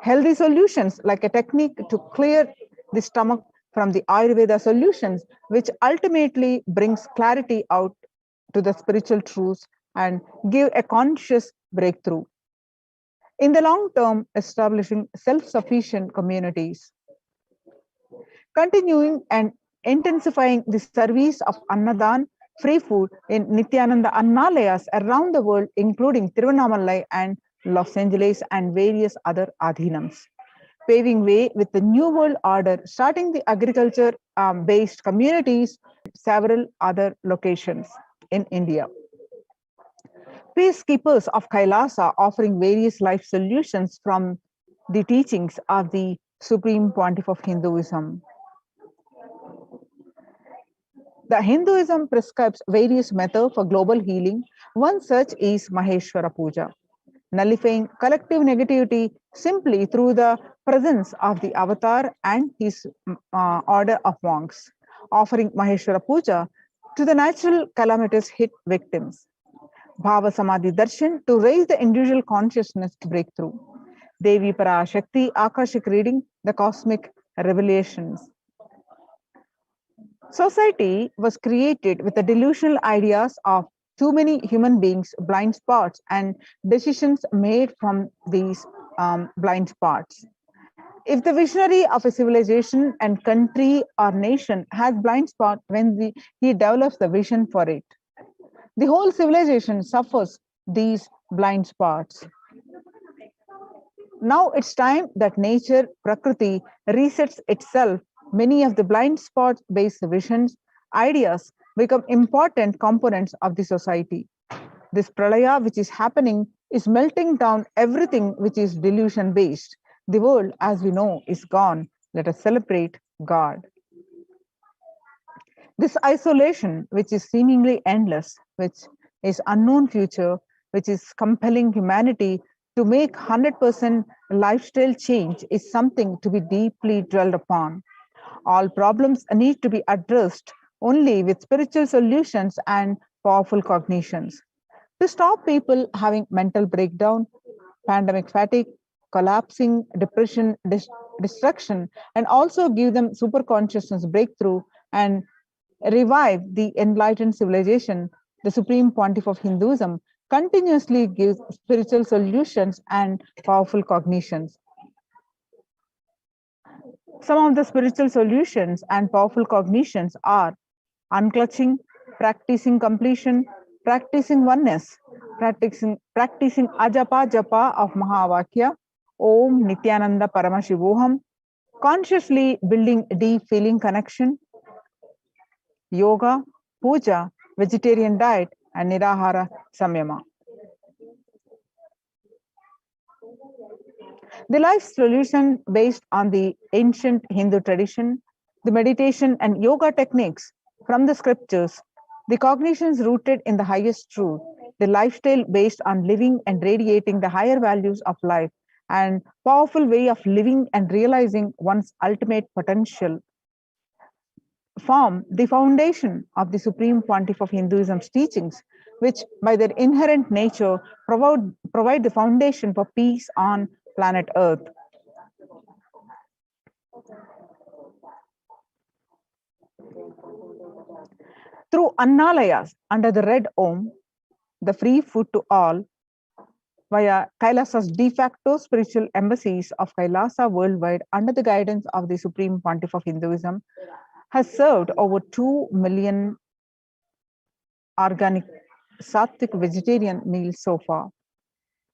healthy solutions like a technique to clear the stomach from the Ayurveda solutions, which ultimately brings clarity out to the spiritual truths and give a conscious breakthrough. In the long term, establishing self-sufficient communities. Continuing and intensifying the service of Annadan, free food in Nithyananda Annalayas around the world, including Tiruvannamalai and Los Angeles and various other adhinams. Paving way with the New World Order, starting the agriculture-based communities, several other locations in India. Peacekeepers of Kailasa offering various life solutions from the teachings of the Supreme Pontiff of Hinduism. The Hinduism prescribes various methods for global healing. One such is Maheshwara Puja, nullifying collective negativity simply through the presence of the avatar and his order of monks, offering Maheshwara Puja to the natural calamities hit victims. Bhava Samadhi Darshan to raise the individual consciousness breakthrough. Devi Parashakti Akashic reading, the cosmic revelations. Society was created with the delusional ideas of too many human beings, blind spots, and decisions made from these blind spots. If the visionary of a civilization and country or nation has blind spot when he develops the vision for it, the whole civilization suffers these blind spots. Now it's time that nature, Prakriti, resets itself. Many of the blind spot-based visions, ideas become important components of the society. This pralaya which is happening is melting down everything which is delusion-based. The world, as we know, is gone. Let us celebrate God. This isolation, which is seemingly endless, which is unknown future, which is compelling humanity to make 100% lifestyle change, is something to be deeply dwelled upon. All problems need to be addressed only with spiritual solutions and powerful cognitions. To stop people having mental breakdown, pandemic fatigue, collapsing, depression, destruction, and also give them super consciousness breakthrough and revive the enlightened civilization. The Supreme Pontiff of Hinduism continuously gives spiritual solutions and powerful cognitions. Some of the spiritual solutions and powerful cognitions are unclutching, practicing completion, practicing oneness, practicing ajapa japa of Mahavakya, Om Nithyananda Paramashivoham, consciously building deep feeling connection, yoga, puja, vegetarian diet, and nirahara samyama. The life solution based on the ancient Hindu tradition, the meditation and yoga techniques from the scriptures, the cognitions rooted in the highest truth, the lifestyle based on living and radiating the higher values of life, and powerful way of living and realizing one's ultimate potential form the foundation of the Supreme Pontiff of Hinduism's teachings, which by their inherent nature provide the foundation for peace on planet Earth. Through Annalayas under the red Om, the free food to all, via Kailasa's de facto spiritual embassies of Kailasa worldwide under the guidance of the Supreme Pontiff of Hinduism, has served over 2 million organic sattvic vegetarian meals so far.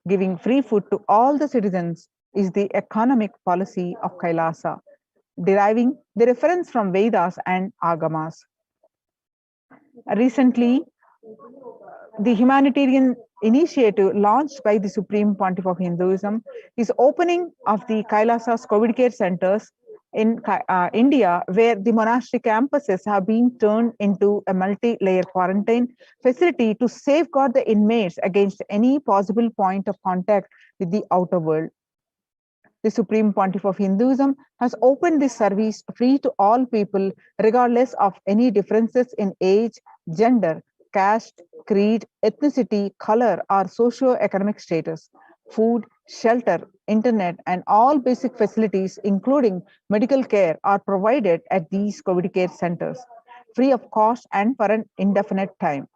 Giving free food to all the citizens is the economic policy of Kailasa, deriving the reference from Vedas and Agamas. Recently, the humanitarian initiative launched by the Supreme Pontiff of Hinduism is opening of the Kailasa's COVID care centers in India, where the monastery campuses have been turned into a multi-layer quarantine facility to safeguard the inmates against any possible point of contact with the outer world. The Supreme Pontiff of Hinduism has opened this service free to all people, regardless of any differences in age, gender, caste, creed, ethnicity, color, or socio-economic status. Food, shelter, internet, and all basic facilities, including medical care, are provided at these COVID care centers, free of cost and for an indefinite time.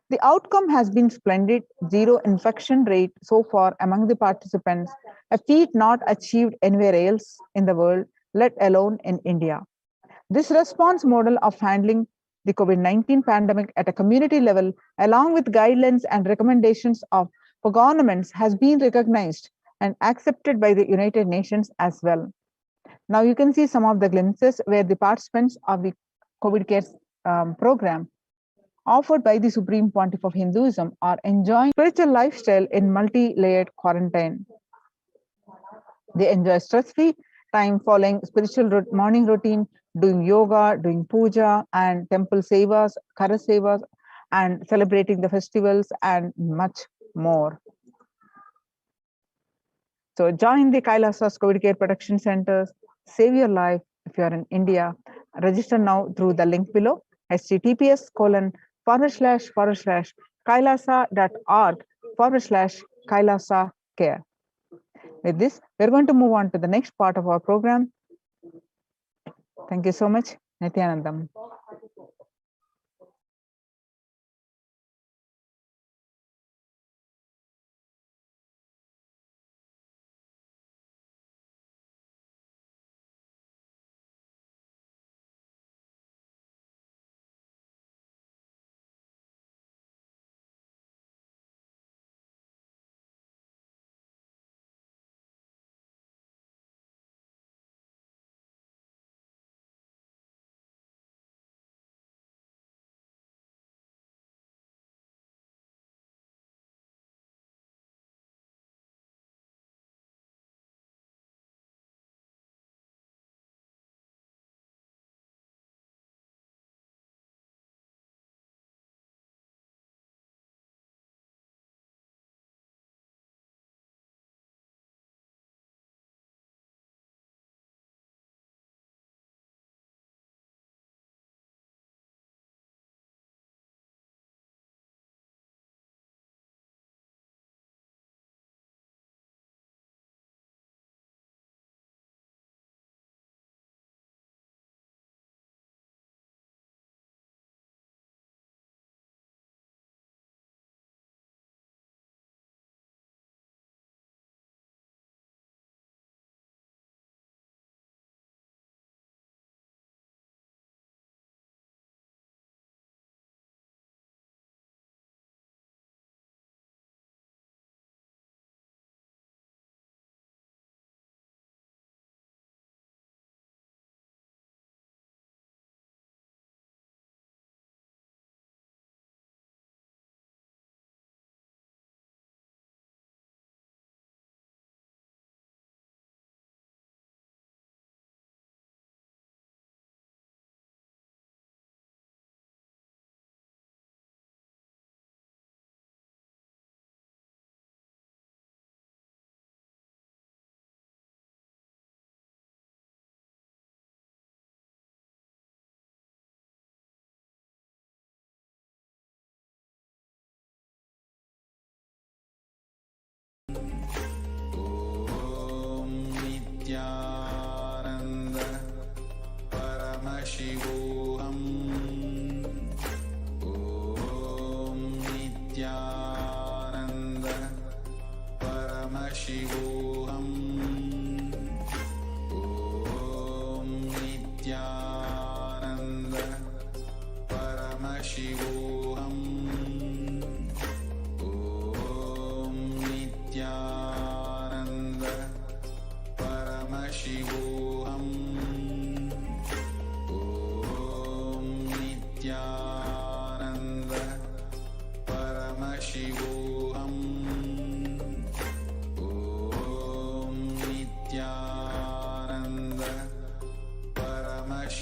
The outcome has been splendid, zero infection rate so far among the participants, a feat not achieved anywhere else in the world, let alone in India. This response model of handling the COVID-19 pandemic at a community level, along with guidelines and recommendations for governments, has been recognized and accepted by the United Nations as well. Now you can see some of the glimpses where the participants of the COVID care program offered by the Supreme Pontiff of Hinduism are enjoying spiritual lifestyle in multi-layered quarantine. They enjoy stress-free time following spiritual morning routine, doing yoga, doing puja, and temple sevas, kara sevas, and celebrating the festivals and much more. So join the Kailasa's COVID Care Protection Centers, save your life if you are in India. Register now through the link below, https://kailasa.org/kailasa care. With this, we're going to move on to the next part of our program. Thank you so much. Nithyanandam.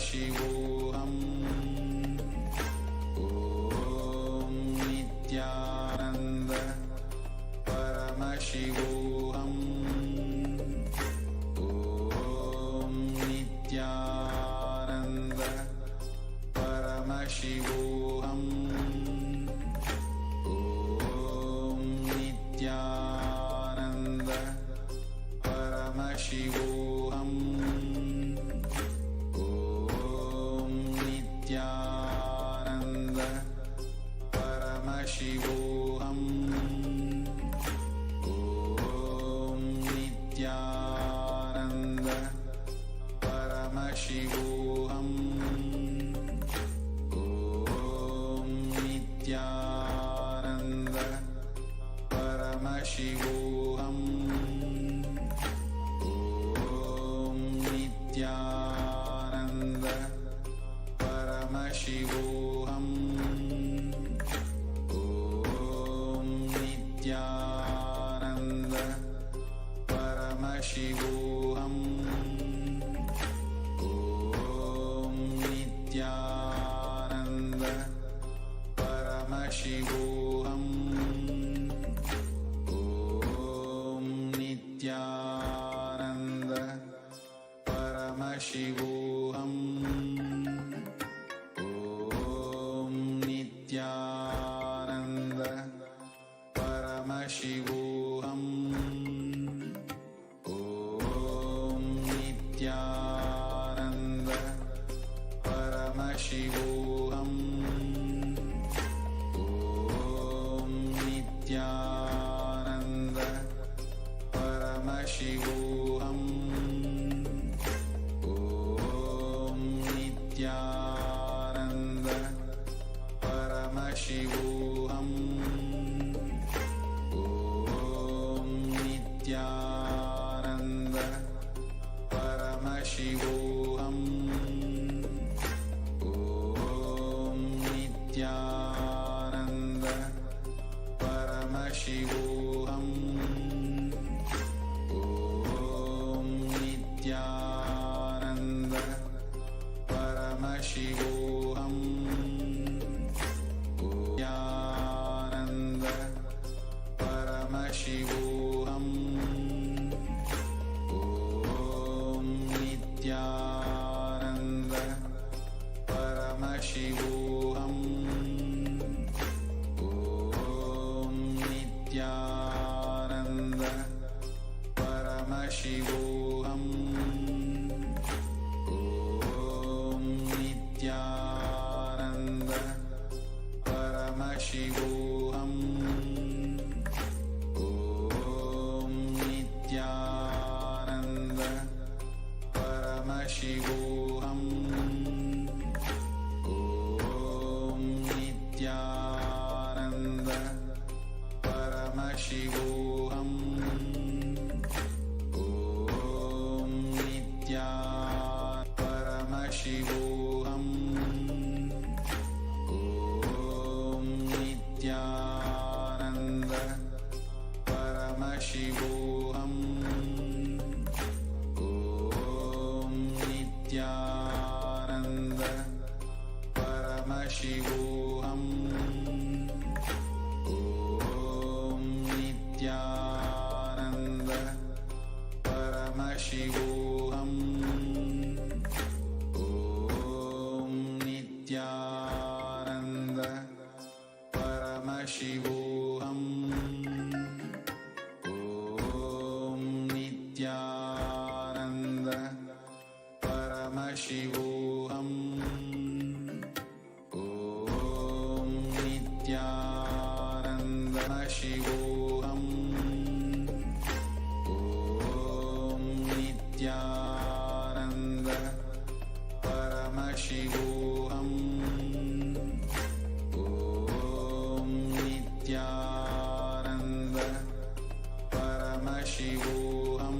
Paramashivoham. Om Nithyananda Paramashivoham. Om Nithyananda Paramashivoham. Om Nithyananda Paramashivoham. Om Nithyananda Paramashivoham. Om Nithyananda Paramashivoham. Om Nithyananda Paramashivoham. Om Nithyananda Paramashivoham. Om Nithyananda Paramashivoham. Om Nithyananda Paramashivoham. Om Nithyananda Paramashivoham. Om Nithyananda Paramashivoham. Om Nithyananda Paramashivoham. Om Nithyananda Paramashivoham. Om Nithyananda Paramashivoham. Om Nithyananda Paramashivoham. Om Nithyananda Paramashivoham. Om Nithyananda Paramashivoham. Nithyananda Paramashivoham. Om Nithyananda Paramashivoham. Om Nithyananda Paramashivoham. Om Nithyananda Paramashivoham. Om Nithyananda Paramashivoham. Om Nithyananda Paramashivoham. Om Nithyananda Paramashivoham. Om Nithyananda Paramashivoham. Om Nithyananda Paramashivoham. Om Nithyananda Paramashivoham. Om Nithyananda Paramashivoham. Om Nithyananda Paramashivoham. Om Nithyananda Paramashivoham. Om Nithyananda Paramashivoham. Om Nithyananda Paramashivoham.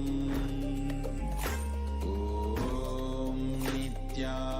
Om Nithyananda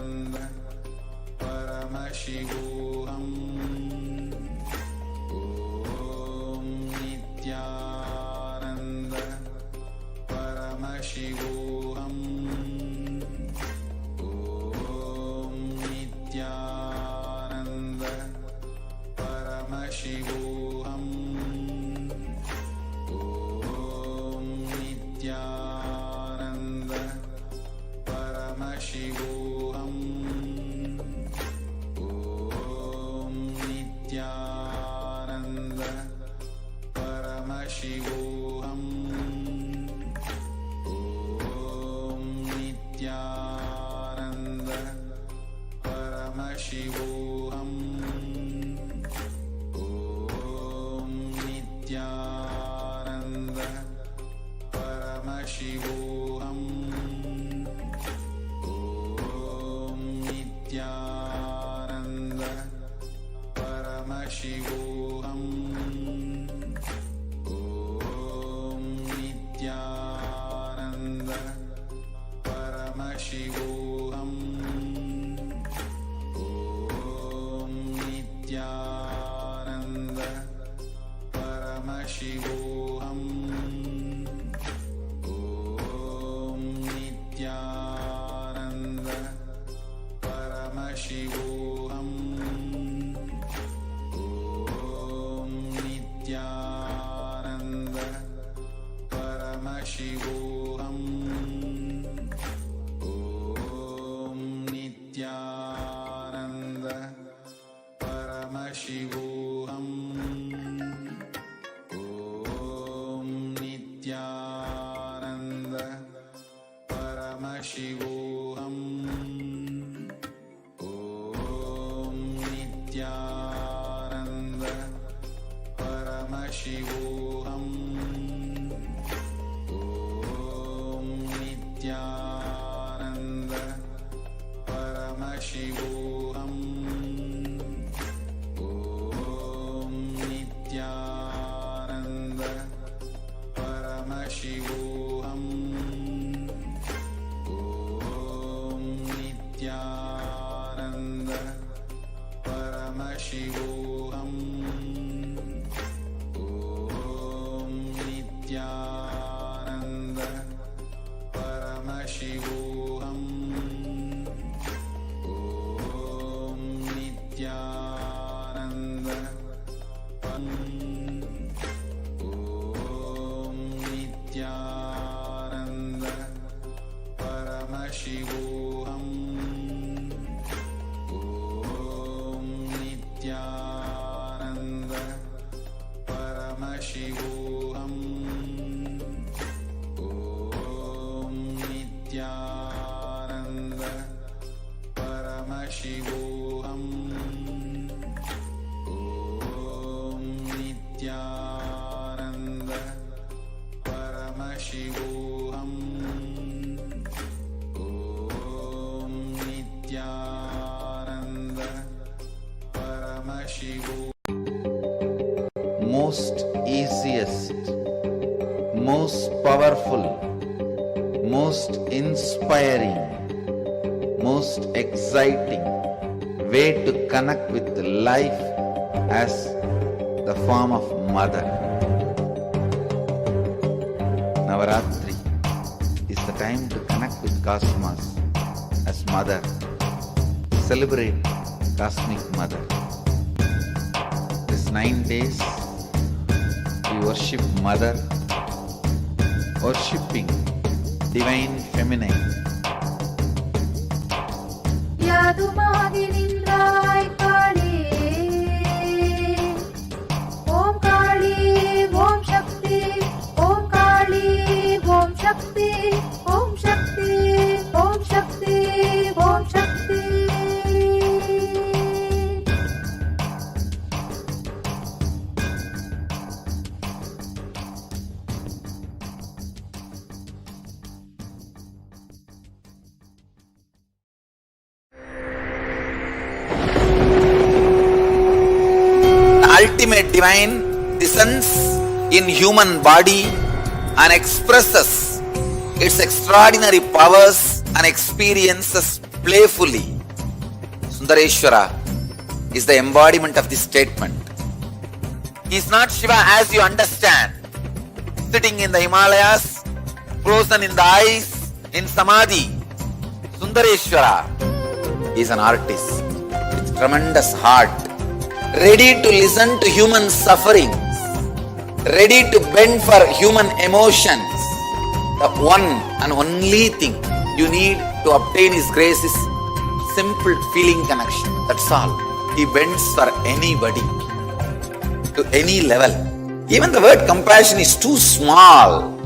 Paramashivoham. Om Nithyananda Paramashivoham. Om Nithyananda Paramashivoham. Om Nithyananda Paramashivoham. Om Nithyananda Paramashivoham. Om Nithyananda Paramashivoham. Om Nithyananda Paramashivoham. Om Nithyananda Paramashivoham. Om Nithyananda Paramashivoham. Om Nithyananda Paramashivoham. Om Nithyananda Paramashivoham. Om Nithyananda Paramashivoham. Om Nithyananda Paramashivoham. Om Nithyananda Paramashivoham. Om Nithyananda Paramashivoham. Om Nithyananda Paramashivoham. Om Nithyananda Paramashivoham. Om Nithyananda Paramashivoham. Om Nithyananda Paramashivoham. Om Nithyananda Om Nithyananda Paramashivoham. Om Nithyananda Paramashivoham. Om Nithyananda Paramashivoham. Om Nithyananda Paramashivoham. Om Nithyananda Paramashivoham. Most easiest, most powerful, most inspiring, most exciting way to connect with life as the form of mother. Navaratri is the time to connect with cosmos as mother. Celebrate cosmic mother. These 9 days we worship mother, worshipping divine feminine. யாதுமாகி நின்றாய் காளி, ஓம் காளி ஓம் சக்தி, ஓம் காளி ஓம் சக்தி, ஓம் சக்தி ஓம் சக்தி ஓம் சக்தி. Ultimate divine descends in human body and expresses its extraordinary powers and experiences playfully. Sundareshwara is the embodiment of this statement. He is not Shiva as you understand, sitting in the Himalayas, frozen in the ice, in Samadhi. Sundareshwara is an artist with tremendous heart, ready to listen to human sufferings, ready to bend for human emotions. The one and only thing you need to obtain His grace is simple feeling connection. That's all. He bends for anybody, to any level. Even the word compassion is too small.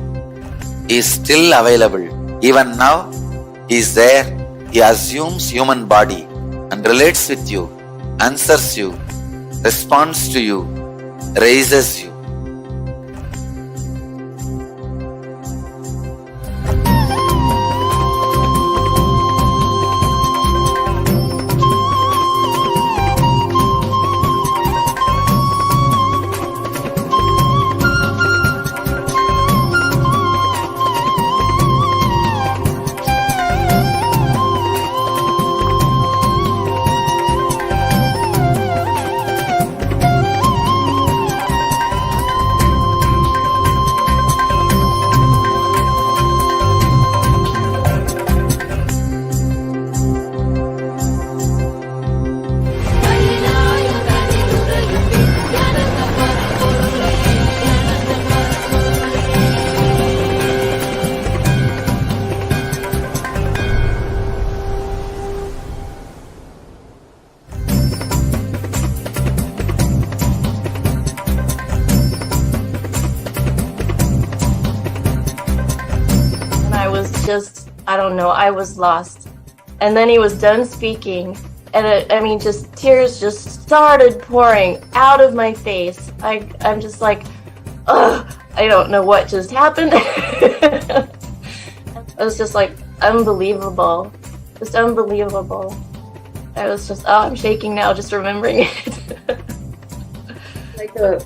He is still available. Even now, He is there. He assumes human body and relates with you, answers you, responds to you, raises you. I don't know, I was lost. And then he was done speaking, and just tears just started pouring out of my face. I'm just like, ugh, I don't know what just happened. It was just like unbelievable, just unbelievable. I was just, I'm shaking now just remembering it.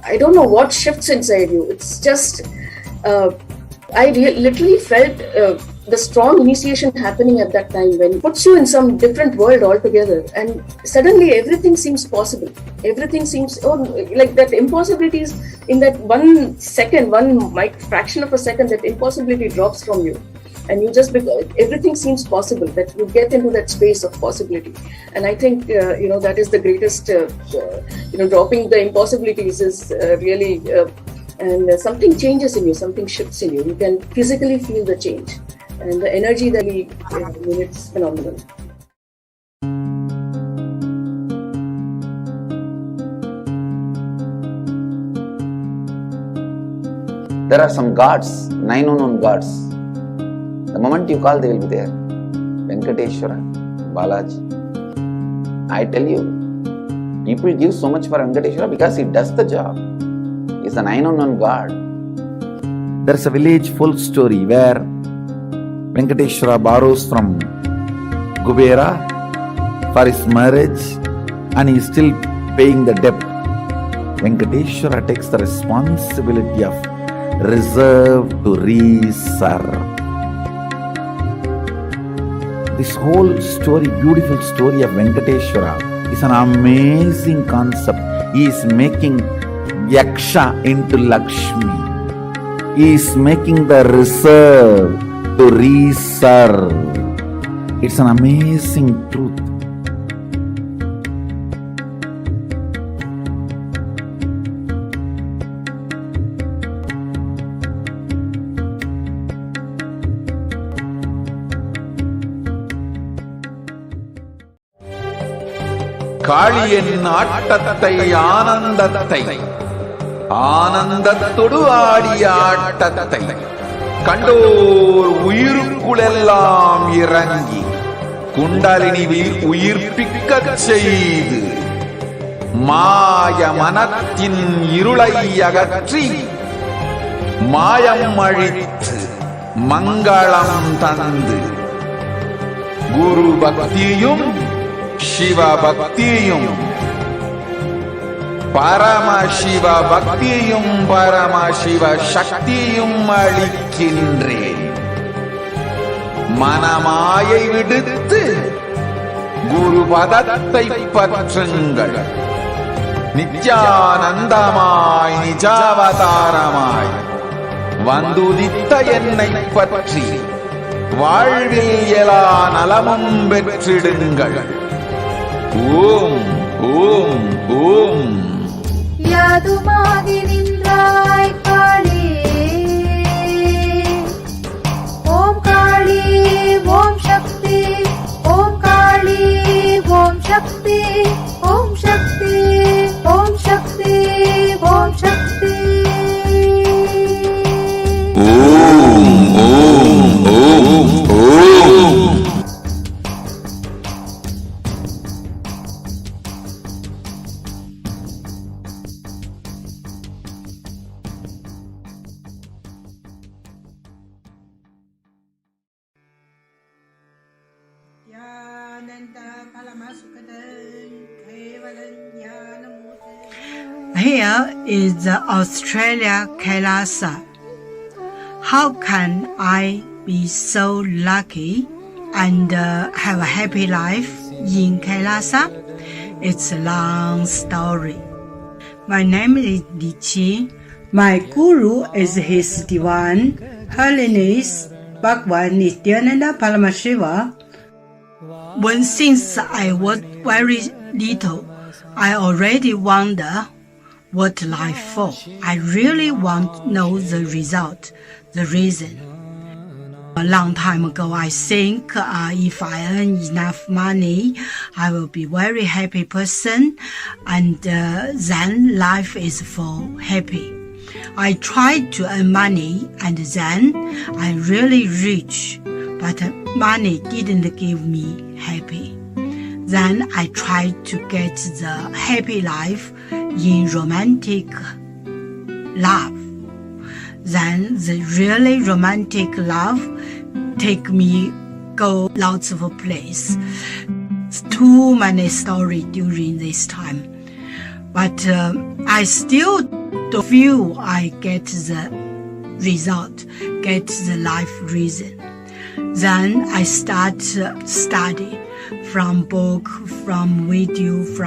I don't know what shifts inside you. It's just, I literally felt the strong initiation happening at that time, when it puts you in some different world altogether, and suddenly everything seems possible. Everything seems, like that impossibility is in that 1 second, fraction of a second, that impossibility drops from you. And you just, everything seems possible, that you get into that space of possibility. And I think, that is the greatest, dropping the impossibilities is really, and something changes in you, something shifts in you. You can physically feel the change. And the energy that it's phenomenal. There are some gods, 9 unknown gods. The moment you call, they will be there. Venkateshwara, Balaji. I tell you, people give so much for Venkateshwara because he does the job. He's a 9 unknown god. There's a village folk story where Venkateshwara borrows from Kubera for his marriage and he is still paying the debt. Venkateshwara takes the responsibility of reserve to reserve. This whole story, beautiful story of Venkateshwara is an amazing concept. He is making Yaksha into Lakshmi. He is making the reserve to reserve. It's an amazing truth. காளியின் ஆட்டத்தை ஆனந்தத்தை ஆனந்தத்தொடு ஆடிய ஆட்டத்தை கண்டோர் உயிருக்குளெல்லாம் இறங்கி குண்டலினிவில் உயிர்ப்பிக்கச் செய்து மாய மனத்தின் இருளை அகற்றி மாயம் அழித்து மங்களம் தந்து குரு பக்தியும் சிவ பக்தியும் பரமசிவ பக்தியும் பரமசிவ சக்தியும் அளிக்கின்றேன். மனமாயை விடுத்து குரு பதத்தை பற்றுங்கள். நித்யானந்தமாய் நிஜாவதாரமாய் வந்துதித்த என்னை பற்றி வாழ்வில் எல்லா நலமும் பெற்றிடுங்கள். ஓம் ஓம் ஓம். யாதுமாகி நின்றாய் காளி, ஓம் காளி ஓம் சக்தி, ஓம் காளி ஓம் சக்தி, ஓம் சக்தி ஓம் சக்தி ஓம் சக்தி. ஓம் ஓம் ஓம் ஓம். Here is the Australia Kailasa. How can I be so lucky and have a happy life in Kailasa? It's a long story. My name is Li Qi. My guru is His Divine Holiness Bhagwan Nithyananda Paramashivam. Since I was very little, I already wonder what life for. I really want to know the result, the reason. A long time ago, I think if I earn enough money, I will be very happy person, and then life is for happy. I tried to earn money, and then I'm really rich, but money didn't give me happy. Then I tried to get the happy life in romantic love. Then the really romantic love take me go lots of places. Too many stories during this time. But I still don't feel I get the result, get the life reason. Then I start study from book, from video, from